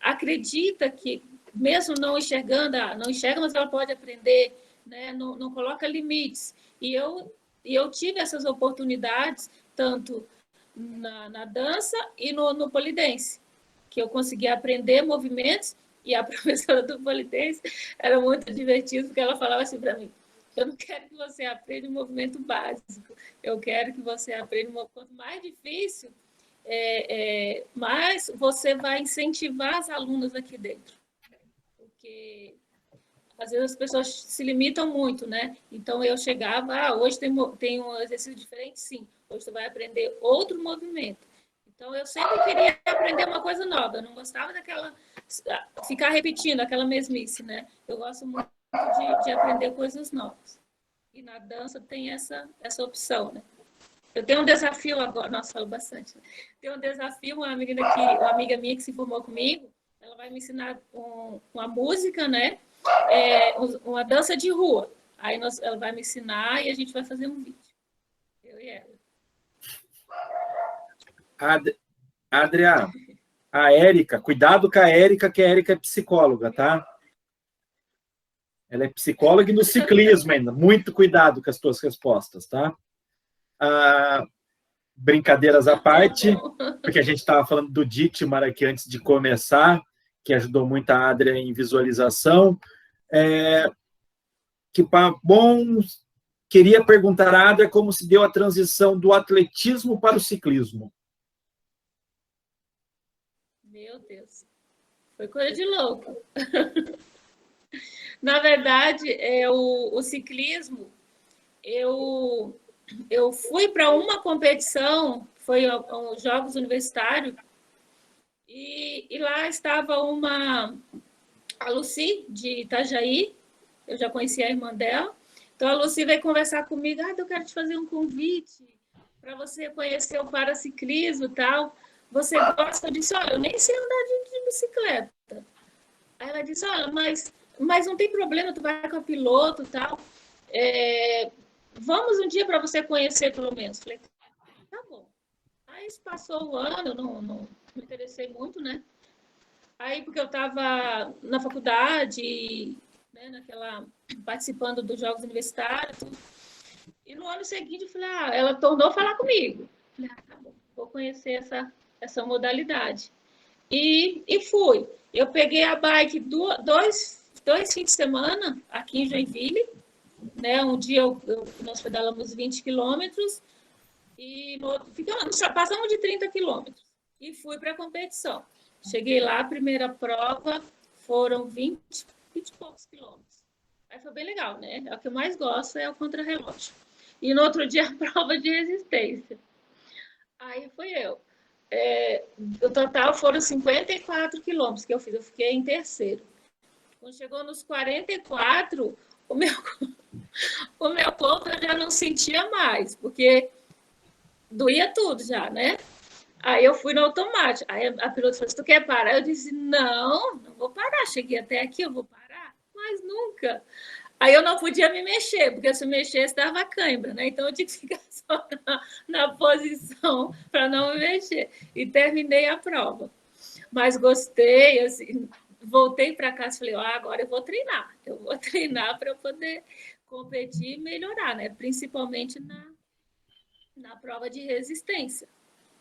acredita que, mesmo não enxerga, mas ela pode aprender, né? Não coloca limites. E eu tive essas oportunidades, tanto na dança e no polidense, que eu consegui aprender movimentos, e a professora do polidense era muito divertida, porque ela falava assim para mim, eu não quero que você aprenda um movimento básico, eu quero que você aprenda um movimento mais difícil, mas você vai incentivar as alunas aqui dentro. Porque às vezes as pessoas se limitam muito, né? Então eu chegava, hoje tem um exercício diferente, sim. Hoje você vai aprender outro movimento. Então eu sempre queria aprender uma coisa nova. Eu não gostava ficar repetindo aquela mesmice, né? Eu gosto muito de aprender coisas novas. E na dança tem essa opção, né? Eu tenho um desafio agora, nossa, falo bastante. Né? Tenho um desafio, uma amiga minha que se formou comigo, ela vai me ensinar uma música, né? Uma dança de rua. Aí ela vai me ensinar e a gente vai fazer um vídeo. Eu e ela. Adriana, a Érica, cuidado com a Érica, que a Érica é psicóloga, tá? Ela é psicóloga e no ciclismo ainda. Muito cuidado com as tuas respostas, tá? Brincadeiras à parte, porque a gente estava falando do Ditmar aqui antes de começar, que ajudou muito a Adria em visualização. Queria perguntar à Adria como se deu a transição do atletismo para o ciclismo. Meu Deus, foi coisa de louco. Na verdade, o ciclismo, eu fui para uma competição, foi os Jogos Universitários, e lá estava a Lucy, de Itajaí, eu já conhecia a irmã dela, então a Lucy veio conversar comigo, eu quero te fazer um convite para você conhecer o paraciclismo e tal. Você gosta? Eu disse, olha, eu nem sei andar de bicicleta. Aí ela disse, olha, mas não tem problema, tu vai com a piloto e tal. Vamos um dia para você conhecer, pelo menos. Falei, tá bom. Aí passou o ano, eu não me interessei muito, né? Aí, porque eu estava na faculdade, né, participando dos Jogos Universitários. Tudo. E no ano seguinte, eu falei, ela tornou a falar comigo. Falei, tá bom, vou conhecer essa modalidade. E fui. Eu peguei a bike dois fins de semana aqui em Joinville. Né? Um dia nós pedalamos 20 quilômetros e no outro passamos de 30 quilômetros. E fui para a competição. Cheguei lá, a primeira prova foram 20 e poucos quilômetros. Aí foi bem legal, né? O que eu mais gosto é o contrarrelógio. E no outro dia, a prova de resistência. Aí fui eu. O total foram 54 quilômetros que eu fiz. Eu fiquei em terceiro. Quando chegou nos 44, o meu corpo eu já não sentia mais, porque doía tudo já, né? Aí eu fui no automático. Aí a piloto falou, tu quer parar? Eu disse, não vou parar. Cheguei até aqui, eu vou parar? Mas nunca. Aí eu não podia me mexer, porque se eu mexesse dava cãibra, né? Então eu tinha que ficar só na posição para não me mexer. E terminei a prova. Mas gostei, assim, voltei para casa e falei, agora eu vou treinar. Eu vou treinar para eu poder competir e melhorar, né? Principalmente na prova de resistência.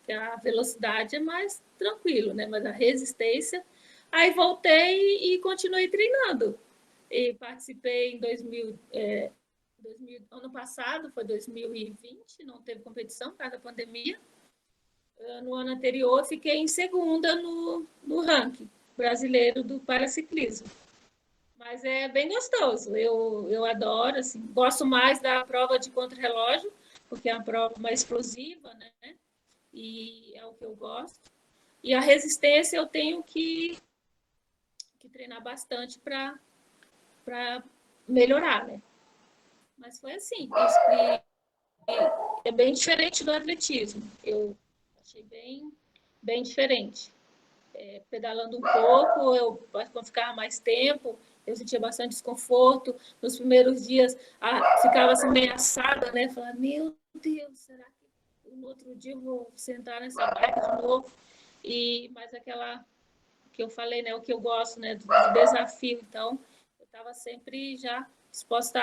A velocidade é mais tranquilo, né? Mas a resistência... Aí voltei e continuei treinando. E participei em ano passado, foi 2020, não teve competição por causa da pandemia. No ano anterior, fiquei em segunda no ranking brasileiro do paraciclismo. Mas é bem gostoso, eu adoro, assim, gosto mais da prova de contrarrelógio, porque é uma prova mais explosiva, né? E é o que eu gosto. E a resistência eu tenho que treinar bastante para melhorar, né? Mas foi assim. É bem diferente do atletismo. Eu achei bem diferente. Pedalando um pouco, quando ficava mais tempo, eu sentia bastante desconforto. Nos primeiros dias, ficava assim, ameaçada, né? Falava, meu Deus, será que no outro dia eu vou sentar nessa bike de novo? Mas aquela que eu falei, né? O que eu gosto, né? Do desafio. Então, eu estava sempre já disposta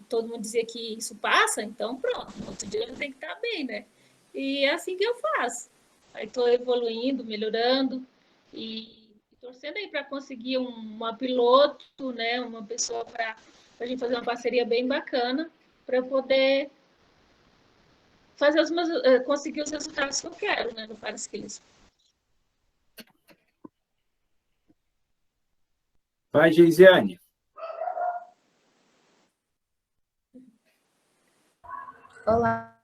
todo mundo dizer que isso passa, então pronto, no outro dia eu tenho que estar bem, né? E é assim que eu faço. Aí estou evoluindo, melhorando e torcendo aí para conseguir uma piloto, né? Uma pessoa para a gente fazer uma parceria bem bacana para poder conseguir os resultados que eu quero, né? No paraciclismo. Vai, Geisiane. Olá,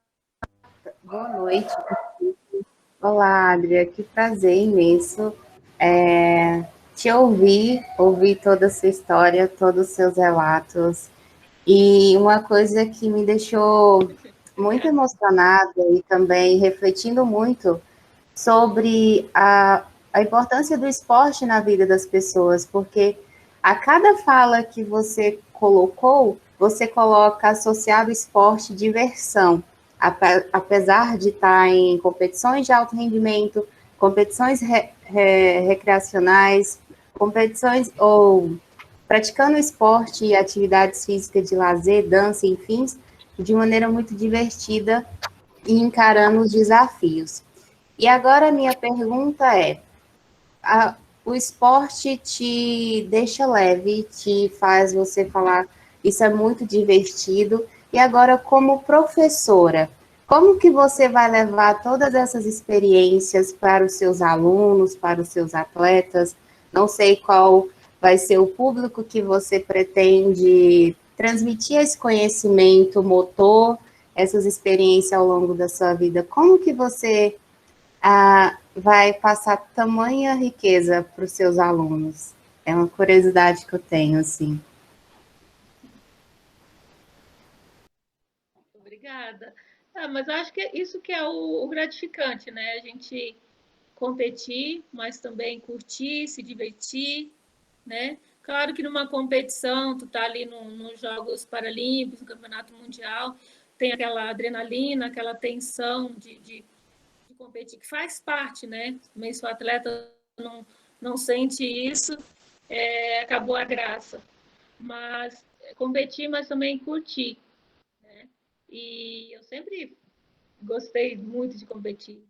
boa noite. Olá, Adria, que prazer imenso te ouvir toda a sua história, todos os seus relatos. E uma coisa que me deixou muito emocionada e também refletindo muito sobre a importância do esporte na vida das pessoas, porque a cada fala que você colocou, você coloca associado esporte diversão, apesar de estar em competições de alto rendimento, competições recreacionais, competições ou praticando esporte e atividades físicas de lazer, dança, enfim, de maneira muito divertida e encarando os desafios. E agora a minha pergunta é: o esporte te deixa leve, te faz você falar, isso é muito divertido, e agora como professora, como que você vai levar todas essas experiências para os seus alunos, para os seus atletas? Não sei qual vai ser o público que você pretende transmitir esse conhecimento motor, essas experiências ao longo da sua vida. Como que você vai passar tamanha riqueza para os seus alunos? É uma curiosidade que eu tenho, assim. Obrigada. Mas eu acho que é isso que é o gratificante, né? A gente competir, mas também curtir, se divertir, né? Claro que numa competição, tu tá ali nos Jogos Paralímpicos, no Campeonato Mundial, tem aquela adrenalina, aquela tensão de competir, que faz parte, né? Mas se o atleta não sente isso, acabou a graça. Mas competir, mas também curtir, né? E eu sempre gostei muito de competir.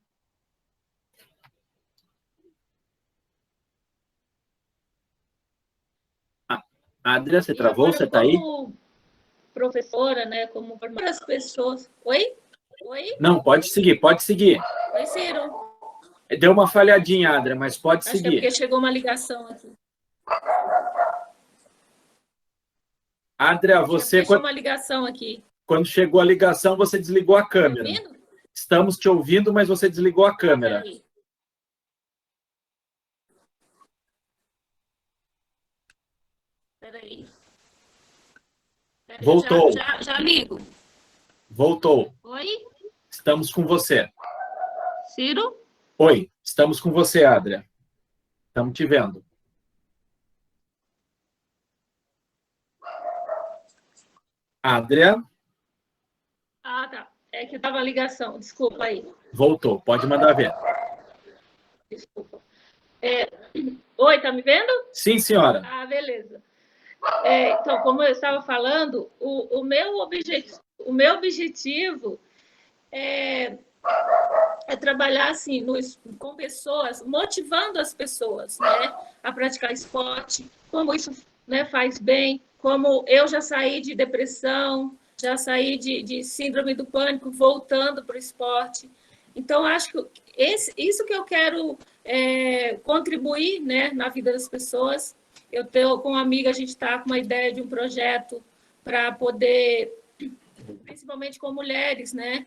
Adria, você travou? Você está aí? Como professora, né? Como formar as pessoas. Oi? Oi? Não, pode seguir, pode seguir. Oi, Ciro. Deu uma falhadinha, Adria, mas pode Acho que é seguir. porque chegou uma ligação aqui. Adria, você, Chegou uma ligação aqui. quando chegou a ligação, você desligou a Tá câmera. ouvindo? Estamos te ouvindo, mas você desligou a câmera. Peraí. Voltou. Já ligo. Voltou. Oi? Estamos com você. Ciro? Oi, estamos com você, Adria. Estamos te vendo. Adria? Tá. É que estava a ligação. Desculpa aí. Voltou. Pode mandar ver. Desculpa. Oi, tá me vendo? Sim, senhora. Beleza. Então, como eu estava falando, o meu objetivo é trabalhar assim com pessoas, motivando as pessoas, né, a praticar esporte, como isso, né, faz bem, como eu já saí de depressão, já saí de síndrome do pânico, voltando para o esporte. Então, acho que isso que eu quero contribuir, né, na vida das pessoas. Eu tenho, com uma amiga, a gente está com uma ideia de um projeto para poder, principalmente com mulheres, né,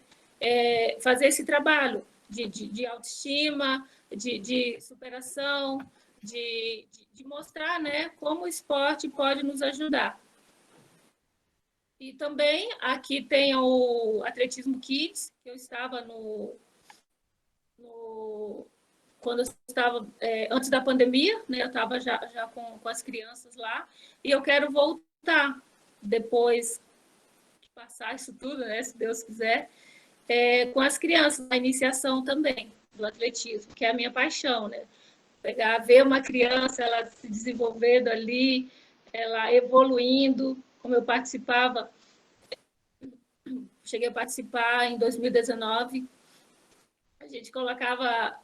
fazer esse trabalho de autoestima, de superação, de mostrar, né, como o esporte pode nos ajudar. E também aqui tem o Atletismo Kids, que eu estava quando eu estava antes da pandemia, né, eu estava já com as crianças lá, e eu quero voltar depois de passar isso tudo, né, se Deus quiser, com as crianças, na iniciação também do atletismo, que é a minha paixão, né? Ver uma criança, ela se desenvolvendo ali, ela evoluindo, como eu participava, cheguei a participar em 2019, a gente colocava,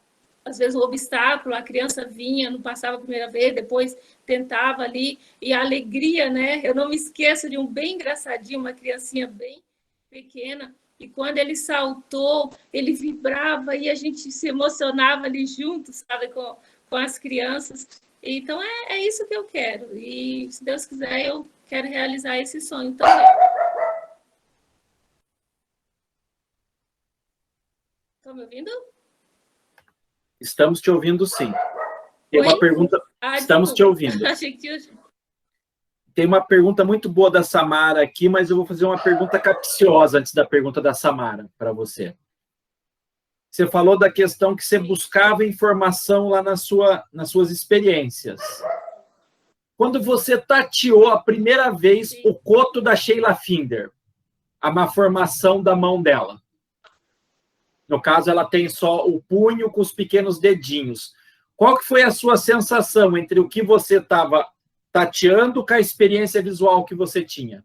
às vezes, um obstáculo, a criança vinha, não passava a primeira vez, depois tentava ali, e a alegria, né? Eu não me esqueço de um bem engraçadinho, uma criancinha bem pequena, e quando ele saltou, ele vibrava e a gente se emocionava ali junto, sabe, com as crianças. Então, é isso que eu quero. E, se Deus quiser, eu quero realizar esse sonho também. Estão me ouvindo? Estamos te ouvindo, sim. Tem Oi? uma pergunta. Estamos te ouvindo. Achei que tinha... Tem uma pergunta muito boa da Samara aqui, mas eu vou fazer uma pergunta capciosa antes da pergunta da Samara para você. Você falou da questão que você buscava informação lá nas suas experiências. Quando você tateou a primeira vez o coto da Sheila Finder, a malformação da mão dela. No caso, ela tem só o punho com os pequenos dedinhos. Qual que foi a sua sensação entre o que você estava tateando com a experiência visual que você tinha?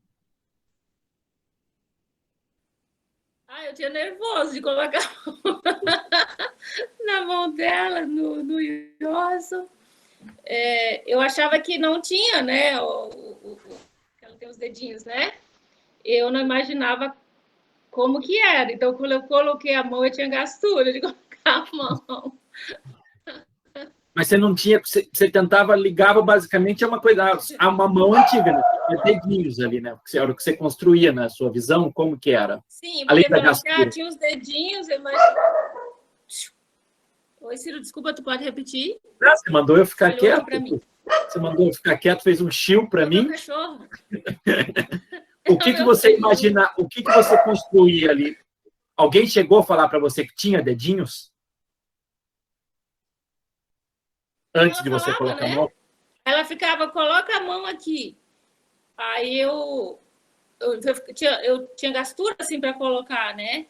Eu tinha nervoso de colocar a mão na mão dela, no osso. Eu achava que não tinha, né? Ela tem os dedinhos, né? Eu não imaginava como que era. Então, quando eu coloquei a mão, eu tinha gastura de colocar a mão. Mas você não tinha... Você tentava, ligava basicamente a uma coisa... A uma mão antiga, né? Tinha dedinhos ali, né? Era o que você construía na sua visão, como que era? Sim, além porque da gastura. tinha os dedinhos, eu imaginava... Oi, Ciro, desculpa, tu pode repetir? Você mandou eu ficar quieto? Você mandou eu ficar quieto, fez um chill para mim? Cachorro. O que você imagina, o que você construía ali? Alguém chegou a falar para você que tinha dedinhos? Antes de você colocar a mão? Ela ficava, coloca a mão aqui. Aí eu tinha gastura assim para colocar, né?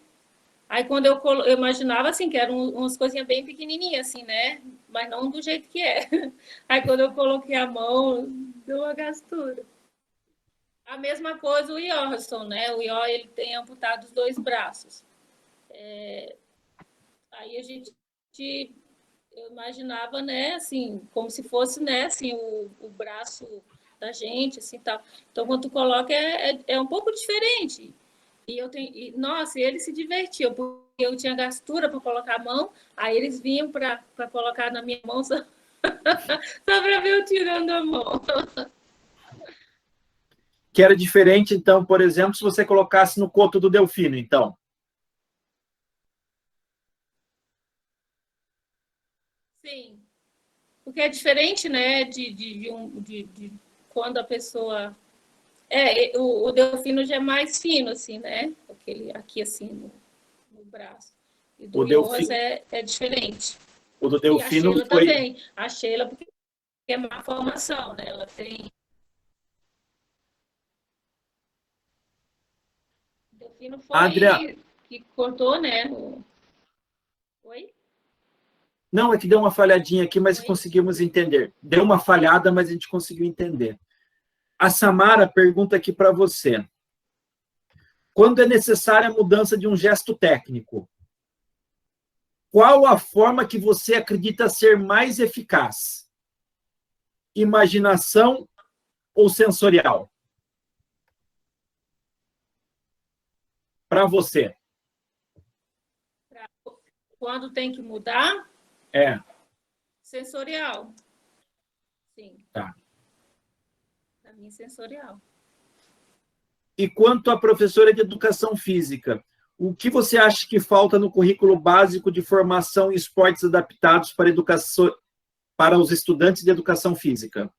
Aí quando eu imaginava assim que eram umas coisinhas bem pequenininhas assim, né? Mas não do jeito que é. Aí quando eu coloquei a mão, deu uma gastura. A mesma coisa o Johansson, né? O Ió, ele tem amputado os 2 braços. Aí a gente, eu imaginava, né, assim, como se fosse, né, assim, o braço da gente, assim, tal. Então, quando tu coloca, é um pouco diferente. Nossa, eles se divertiam, porque eu tinha gastura para colocar a mão, aí eles vinham para colocar na minha mão só para ver eu tirando a mão. Que era diferente, então, por exemplo, se você colocasse no coto do Delfino, então. Sim, porque é diferente, né, de quando a pessoa... o Delfino já é mais fino, assim, né? Aquele aqui, assim, no braço. E do Joas é diferente. O do Delfino e a Sheila foi... também. A Sheila, porque é má formação, né? Ela tem... O Delfino foi que cortou, né? Oi? Não, é que deu uma falhadinha aqui, mas conseguimos entender. Deu uma falhada, mas a gente conseguiu entender. A Samara pergunta aqui para você. Quando é necessária a mudança de um gesto técnico, qual a forma que você acredita ser mais eficaz? Imaginação ou sensorial? Para você. Quando tem que mudar? Sensorial. Sim. Tá. Para mim, sensorial. E quanto à professora de educação física, o que você acha que falta no currículo básico de formação em esportes adaptados para os estudantes de educação física?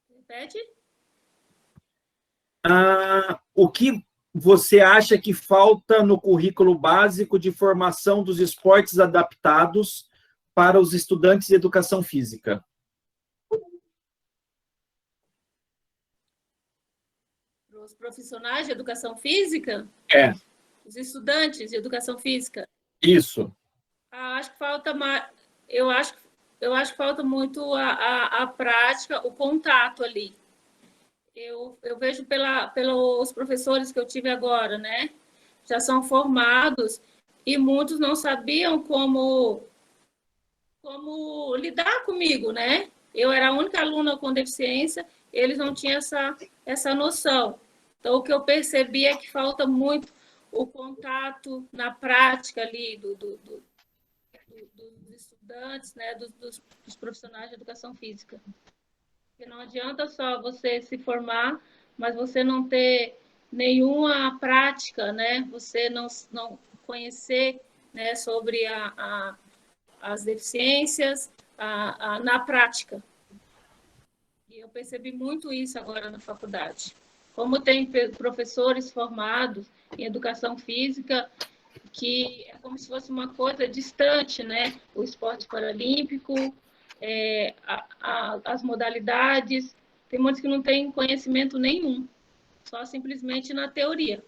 Repete? O que você acha que falta no currículo básico de formação dos esportes adaptados para os estudantes de educação física? Os profissionais de educação física? Os estudantes de educação física? Isso. Acho que falta mais. Eu acho que falta muito a prática, o contato ali. Eu vejo pelos professores que eu tive agora, né? Já são formados e muitos não sabiam como lidar comigo, né? Eu era a única aluna com deficiência, eles não tinham essa noção. Então, o que eu percebi é que falta muito o contato na prática ali dos estudantes, né? Dos profissionais de educação física. Porque não adianta só você se formar, mas você não ter nenhuma prática, né? Você não conhecer, né, sobre as deficiências na prática. E eu percebi muito isso agora na faculdade. Como tem professores formados em educação física, que é como se fosse uma coisa distante, né? O esporte paralímpico, as modalidades, tem muitos que não têm conhecimento nenhum, só simplesmente na teoria.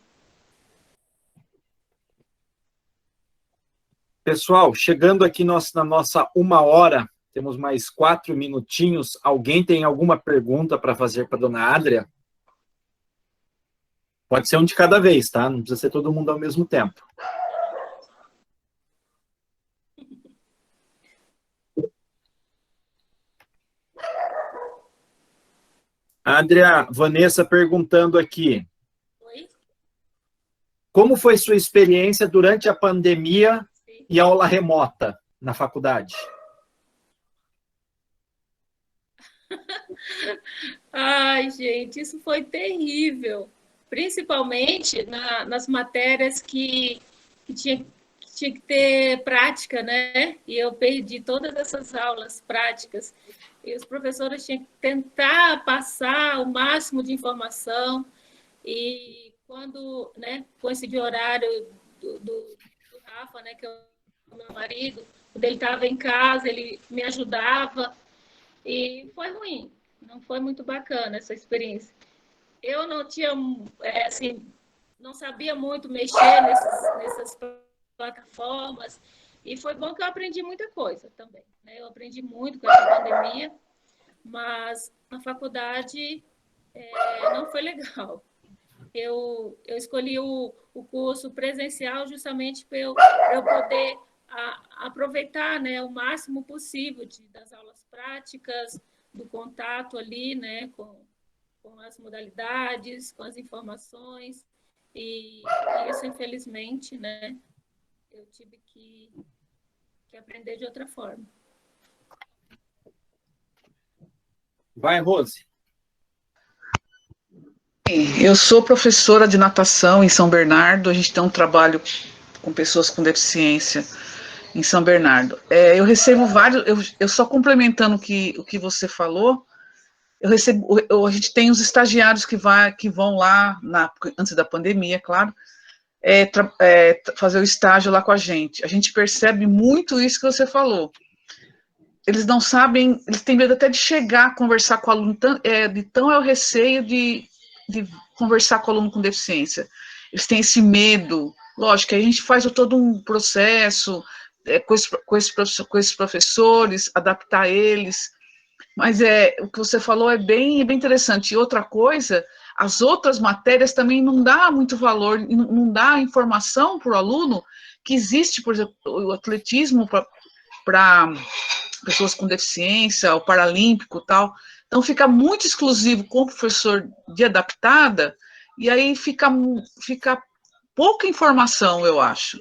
Pessoal, chegando aqui na nossa 1 hora, temos mais 4 minutinhos. Alguém tem alguma pergunta para fazer para a dona Adria? Pode ser um de cada vez, tá? Não precisa ser todo mundo ao mesmo tempo. Adria, Vanessa perguntando aqui. Oi? Como foi sua experiência durante a pandemia e aula remota na faculdade? Ai, gente, isso foi terrível. Principalmente nas matérias que tinha que ter prática, né? E eu perdi todas essas aulas práticas. E os professores tinham que tentar passar o máximo de informação. E quando, né, coincidiu o horário do Rafa, né, que é o meu marido, quando ele estava em casa, ele me ajudava. E foi ruim, não foi muito bacana essa experiência. Eu não tinha, assim, não sabia muito mexer nessas plataformas, e foi bom que eu aprendi muita coisa também, né? Eu aprendi muito com essa pandemia, mas na faculdade não foi legal. Eu escolhi o curso presencial justamente para eu poder aproveitar, né, o máximo possível das aulas práticas, do contato ali, né, com as modalidades, com as informações, e isso, infelizmente, né, eu tive que aprender de outra forma. Vai, Rose. Eu sou professora de natação em São Bernardo. A gente tem um trabalho com pessoas com deficiência em São Bernardo. Eu recebo vários, eu só complementando o que você falou, a gente tem os estagiários que vão lá, antes da pandemia, claro, fazer o estágio lá com a gente. A gente percebe muito isso que você falou. Eles não sabem, eles têm medo até de chegar, conversar com o aluno, então é o receio de conversar com o aluno com deficiência. Eles têm esse medo. Lógico que a gente faz todo um processo com esses professores, adaptar eles, mas o que você falou é bem interessante. E outra coisa, as outras matérias também não dá muito valor, não dá informação para o aluno que existe, por exemplo, o atletismo para pessoas com deficiência, o paralímpico e tal. Então, fica muito exclusivo com o professor de adaptada, e aí fica pouca informação, eu acho.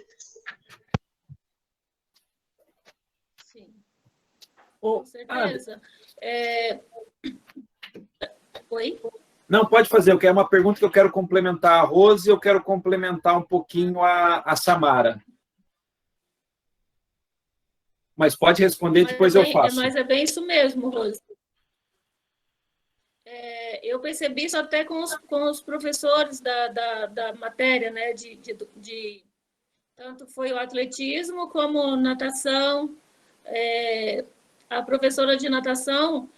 Sim, com certeza. Oi? Não, pode fazer. É uma pergunta que eu quero complementar a Rose e eu quero complementar um pouquinho a Samara. Mas pode responder, depois eu faço. Mas é bem isso mesmo, Rose. Eu percebi isso até com os professores da matéria, né? Tanto foi o atletismo como natação. A professora de natação,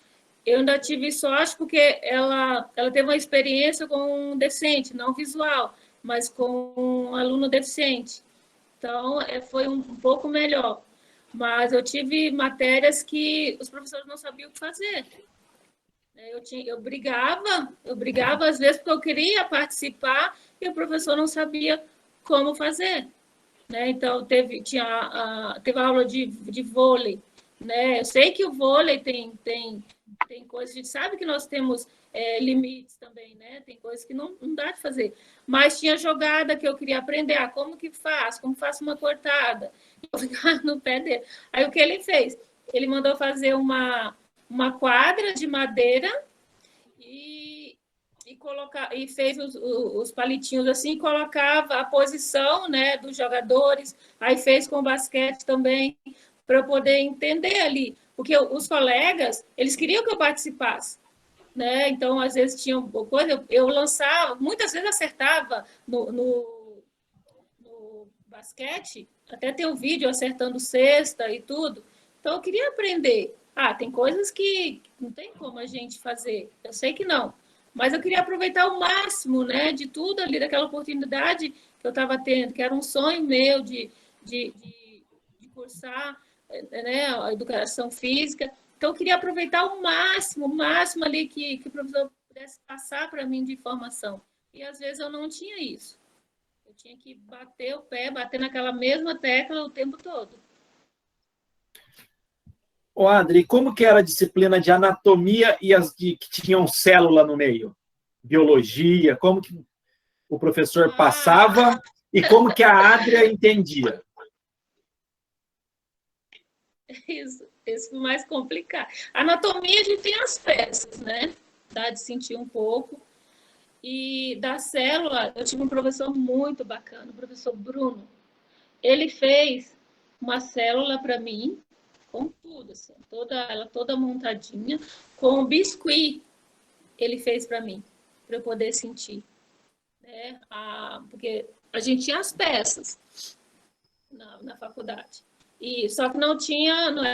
eu ainda tive sorte porque ela teve uma experiência com um deficiente, não visual, mas com um aluno deficiente. Então, foi um pouco melhor. Mas eu tive matérias que os professores não sabiam o que fazer. Eu brigava às vezes porque eu queria participar e o professor não sabia como fazer. Né? Então, teve aula de vôlei. Né? Eu sei que o vôlei tem coisas, a gente sabe que nós temos limites também, né? Tem coisas que não dá de fazer. Mas tinha jogada que eu queria aprender, como que faz, como faço uma cortada. Eu ficava no pé dele. Aí o que ele fez? Ele mandou fazer uma quadra de madeira e e fez os palitinhos assim, e colocava a posição, né, dos jogadores, aí fez com basquete também, para eu poder entender ali, porque os colegas, eles queriam que eu participasse, né? Então, às vezes tinha coisa, eu lançava, muitas vezes acertava no basquete, até tem um vídeo acertando cesta e tudo. Então, eu queria aprender. Tem coisas que não tem como a gente fazer, eu sei que não, mas eu queria aproveitar o máximo, né, de tudo ali, daquela oportunidade que eu estava tendo, que era um sonho meu de cursar, né, a educação física. Então, eu queria aproveitar o máximo ali que o professor pudesse passar para mim de informação. E, às vezes, eu não tinha isso. Eu tinha que bater o pé, bater naquela mesma tecla o tempo todo. Ô, Adri, como que era a disciplina de anatomia e as que tinham célula no meio? Biologia, como que o professor passava e como que a Adria entendia? Isso foi mais complicado. A anatomia, a gente tem as peças, né? Dá de sentir um pouco. E da célula, eu tive um professor muito bacana, o professor Bruno. Ele fez uma célula para mim, com tudo, assim, ela toda montadinha, com biscuit. Ele fez para mim, para eu poder sentir. Né? Porque a gente tinha as peças na faculdade. Só que não tinha, não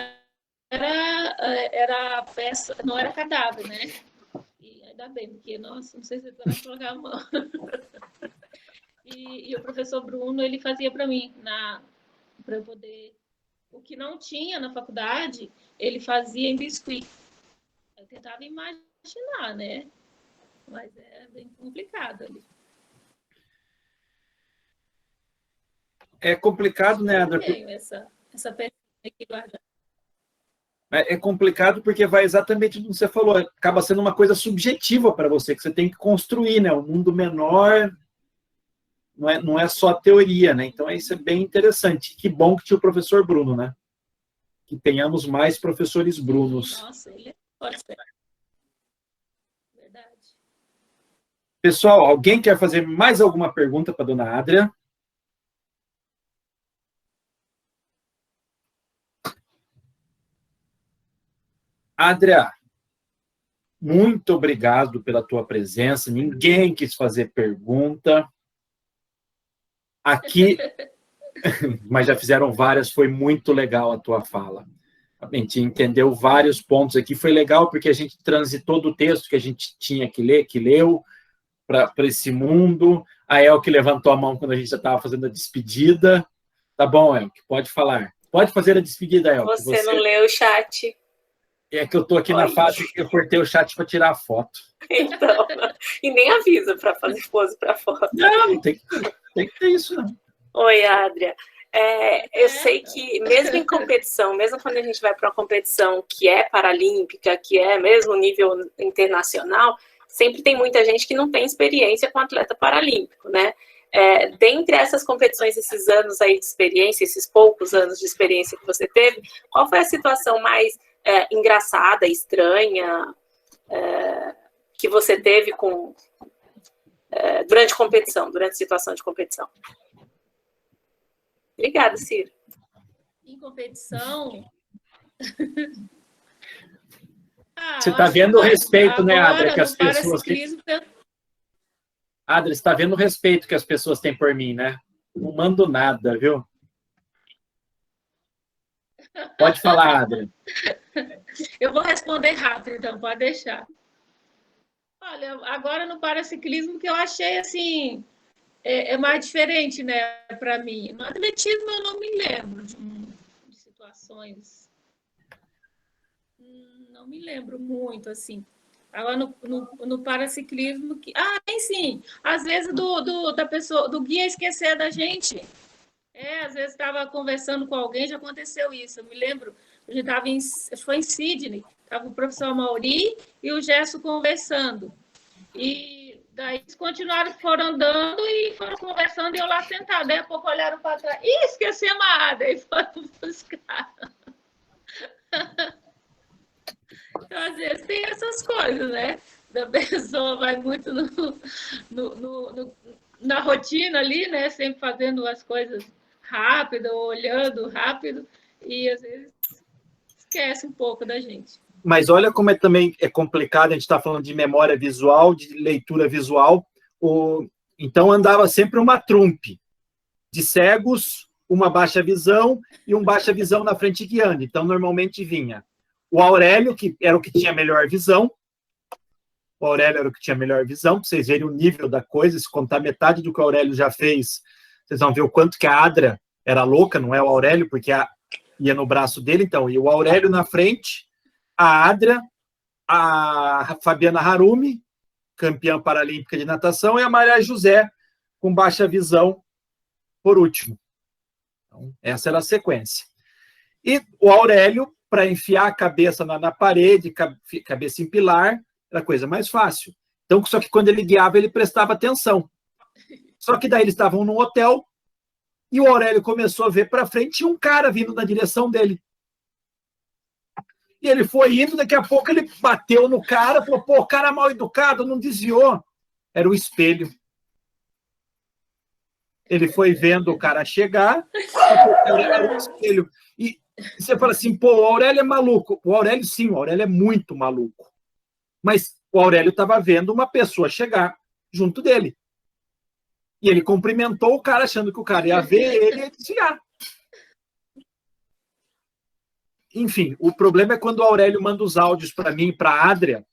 era peça, não era cadáver, né? E ainda bem, porque, nossa, não sei se eu vou colocar a mão. E o professor Bruno, ele fazia para mim, para eu poder... O que não tinha na faculdade, ele fazia em biscuit. Eu tentava imaginar, né? Mas é bem complicado ali. É complicado, né, Adria? Eu tenho essa pergunta aqui guardada. É complicado porque vai exatamente o que você falou, acaba sendo uma coisa subjetiva para você, que você tem que construir, né? Um mundo menor não é só teoria, né? Então, isso é bem interessante. Que bom que tinha o professor Bruno, né? Que tenhamos mais professores Brunos. Nossa, ele pode ser. Verdade. Pessoal, alguém quer fazer mais alguma pergunta para a dona Adria? Adria, muito obrigado pela tua presença. Ninguém quis fazer pergunta. Aqui, mas já fizeram várias, foi muito legal a tua fala. A gente entendeu vários pontos aqui. Foi legal porque a gente transitou do texto que a gente tinha que ler, que leu, para esse mundo. A Elke levantou a mão quando a gente já estava fazendo a despedida. Tá bom, Elke, pode falar. Pode fazer a despedida, Elke. Você não leu o chat. É que eu estou aqui na fase que eu cortei o chat para tirar a foto. Então, e nem avisa para fazer pose para foto. Não, tem que ter isso, não. Oi, Adria. Eu sei que mesmo em competição, mesmo quando a gente vai para uma competição que é paralímpica, que é mesmo nível internacional, sempre tem muita gente que não tem experiência com atleta paralímpico, né? Dentre essas competições, esses anos aí de experiência, esses poucos anos de experiência que você teve, qual foi a situação mais engraçada, estranha, que você teve durante competição, durante situação de competição? Obrigada, Ciro. Em competição... Você está vendo o respeito, né, Adria, que as pessoas têm... Adria, você está vendo o respeito que as pessoas têm por mim, né? Não mando nada, viu? Pode falar, Adria. Eu vou responder rápido, então, pode deixar. Olha, agora no paraciclismo que eu achei, assim, mais diferente, né, para mim. No atletismo eu não me lembro de situações... Não me lembro muito, assim. Agora, no paraciclismo... sim. Às vezes do guia esquecer da gente. Às vezes estava conversando com alguém, já aconteceu isso. Eu me lembro, a gente foi em Sydney, estava o professor Mauri e o Gerson conversando. E daí eles foram andando e foram conversando e eu lá sentada. Daí a pouco olharam para trás. Ih, esqueci a Maada! E foram buscar. Então, às vezes tem essas coisas, né? da pessoa vai muito na rotina ali, né? Sempre fazendo as coisas rápido, olhando rápido, e às vezes esquece um pouco da gente. Mas olha como também é complicado, a gente está falando de memória visual, de leitura visual. Então andava sempre uma trumpe de cegos, uma baixa visão e um baixa visão na frente guiando. Então, normalmente vinha o Aurélio, que era o que tinha melhor visão. O Aurélio era o que tinha melhor visão, para vocês verem o nível da coisa. Se contar metade do que o Aurélio já fez, vocês vão ver o quanto que a Adra era louca, não é o Aurélio, porque ia no braço dele. Então, e o Aurélio na frente, a Adra, a Fabiana Harumi, campeã paralímpica de natação, e a Maria José, com baixa visão, por último. Então, essa era a sequência. E o Aurélio, para enfiar a cabeça na parede, cabeça em pilar, era a coisa mais fácil. Então, só que quando ele guiava, ele prestava atenção. Só que daí eles estavam num hotel e o Aurélio começou a ver para frente e um cara vindo na direção dele. E ele foi indo, daqui a pouco ele bateu no cara, falou, pô, o cara mal educado, não desviou. Era o espelho. Ele foi vendo o cara chegar, era o espelho. E você fala assim, pô, o Aurélio é maluco. O Aurélio, sim, o Aurélio é muito maluco. Mas o Aurélio estava vendo uma pessoa chegar junto dele. E ele cumprimentou o cara, achando que o cara ia ver ele e ia desviar. Enfim, o problema é quando o Aurélio manda os áudios para mim e para a Adria,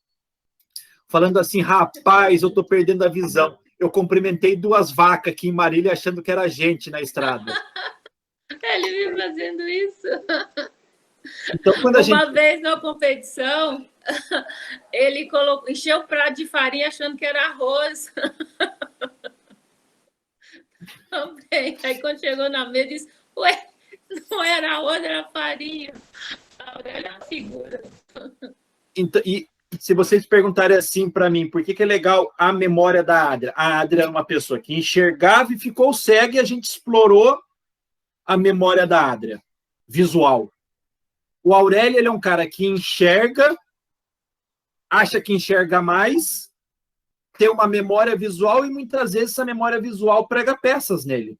falando assim, rapaz, eu estou perdendo a visão. Eu cumprimentei 2 vacas aqui em Marília achando que era gente na estrada. Ele vive fazendo isso. Então, quando Uma vez na competição, ele encheu o prato de farinha achando que era arroz. Também. Aí quando chegou na mesa, disse, ué, não era arroz, era farinha. A Aurélia é uma figura. Então, e se vocês perguntarem assim para mim, por que é legal a memória da Adria? A Adria é uma pessoa que enxergava e ficou cega e a gente explorou a memória da Adria, visual. O Aurélio, ele é um cara que enxerga, acha que enxerga mais, tem uma memória visual e muitas vezes essa memória visual prega peças nele.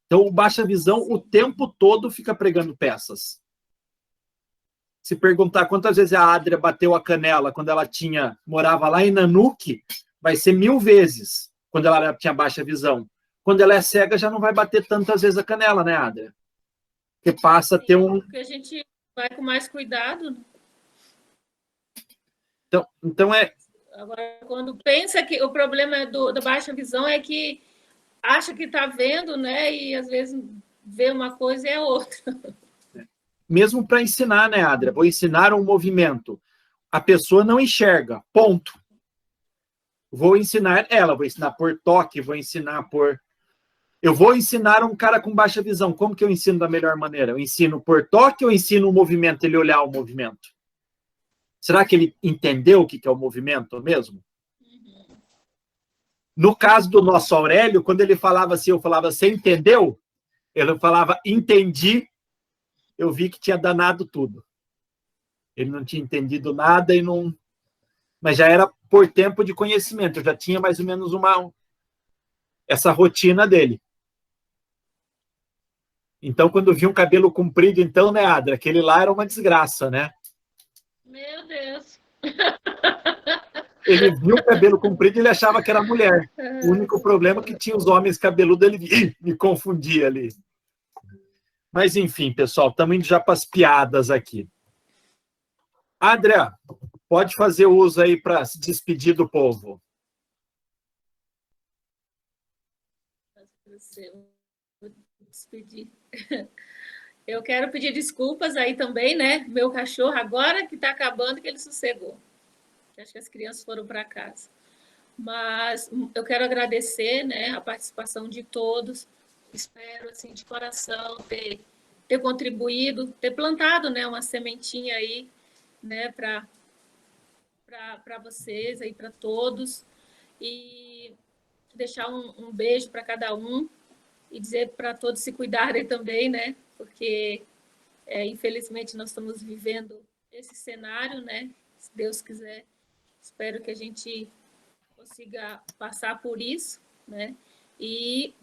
Então, o baixa visão o tempo todo fica pregando peças. Se perguntar quantas vezes a Adria bateu a canela quando ela morava lá em Nanuque, vai ser 1000 vezes, quando ela tinha baixa visão. Quando ela é cega, já não vai bater tantas vezes a canela, né, Adria? Porque passa a ter um... Porque a gente vai com mais cuidado. Então é... Agora, quando pensa que o problema da baixa visão é que acha que está vendo, né? E às vezes vê uma coisa e é outra. Mesmo para ensinar, né, Adria? Vou ensinar um movimento. A pessoa não enxerga, ponto. Vou ensinar ela, vou ensinar por toque, vou ensinar por... Eu vou ensinar um cara com baixa visão. Como que eu ensino da melhor maneira? Eu ensino por toque ou ensino o movimento, ele olhar o movimento? Será que ele entendeu o que é o movimento mesmo? No caso do nosso Aurélio, quando ele falava assim, eu falava, você entendeu? Ele falava, entendi. Eu vi que tinha danado tudo. Ele não tinha entendido nada e não... Mas já era por tempo de conhecimento. Eu já tinha mais ou menos essa rotina dele. Então, quando vi um cabelo comprido, então, né, Adria? Aquele lá era uma desgraça, né? Meu Deus! Ele viu o cabelo comprido e ele achava que era mulher. O único problema é que tinha os homens cabeludos, ele me confundia ali. Mas, enfim, pessoal, estamos indo já para as piadas aqui. Adria, pode fazer uso aí para se despedir do povo. Vou despedir. Eu quero pedir desculpas aí também, né? Meu cachorro agora que está acabando, que ele sossegou. Acho que as crianças foram para casa. Mas eu quero agradecer, né, a participação de todos. Espero, assim, de coração, ter contribuído, ter plantado, né, uma sementinha aí, né, para vocês, aí, para todos. E deixar um beijo para cada um e dizer para todos se cuidarem também, né, porque, infelizmente, nós estamos vivendo esse cenário, né, se Deus quiser, Espero que a gente consiga passar por isso, né? E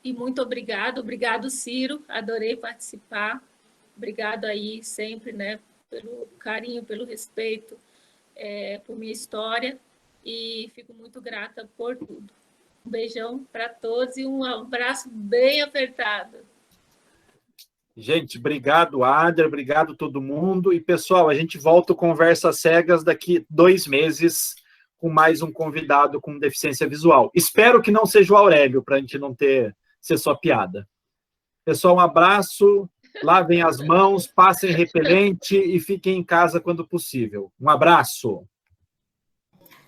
muito obrigado, Ciro, adorei participar. Obrigado aí sempre, né, pelo carinho, pelo respeito, por minha história, e fico muito grata por tudo. Um beijão para todos e um abraço bem apertado. Gente, obrigado, Adria, obrigado todo mundo. E, pessoal, a gente volta ao Conversa Cegas daqui 2 meses com mais um convidado com deficiência visual. Espero que não seja o Aurélio, para a gente não ser só piada. Pessoal, um abraço, lavem as mãos, passem repelente e fiquem em casa quando possível. Um abraço.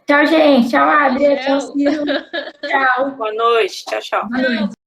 Tchau, gente. Tchau, Adria. Tchau, Ciro. Tchau. Boa noite. Tchau, tchau. Boa noite.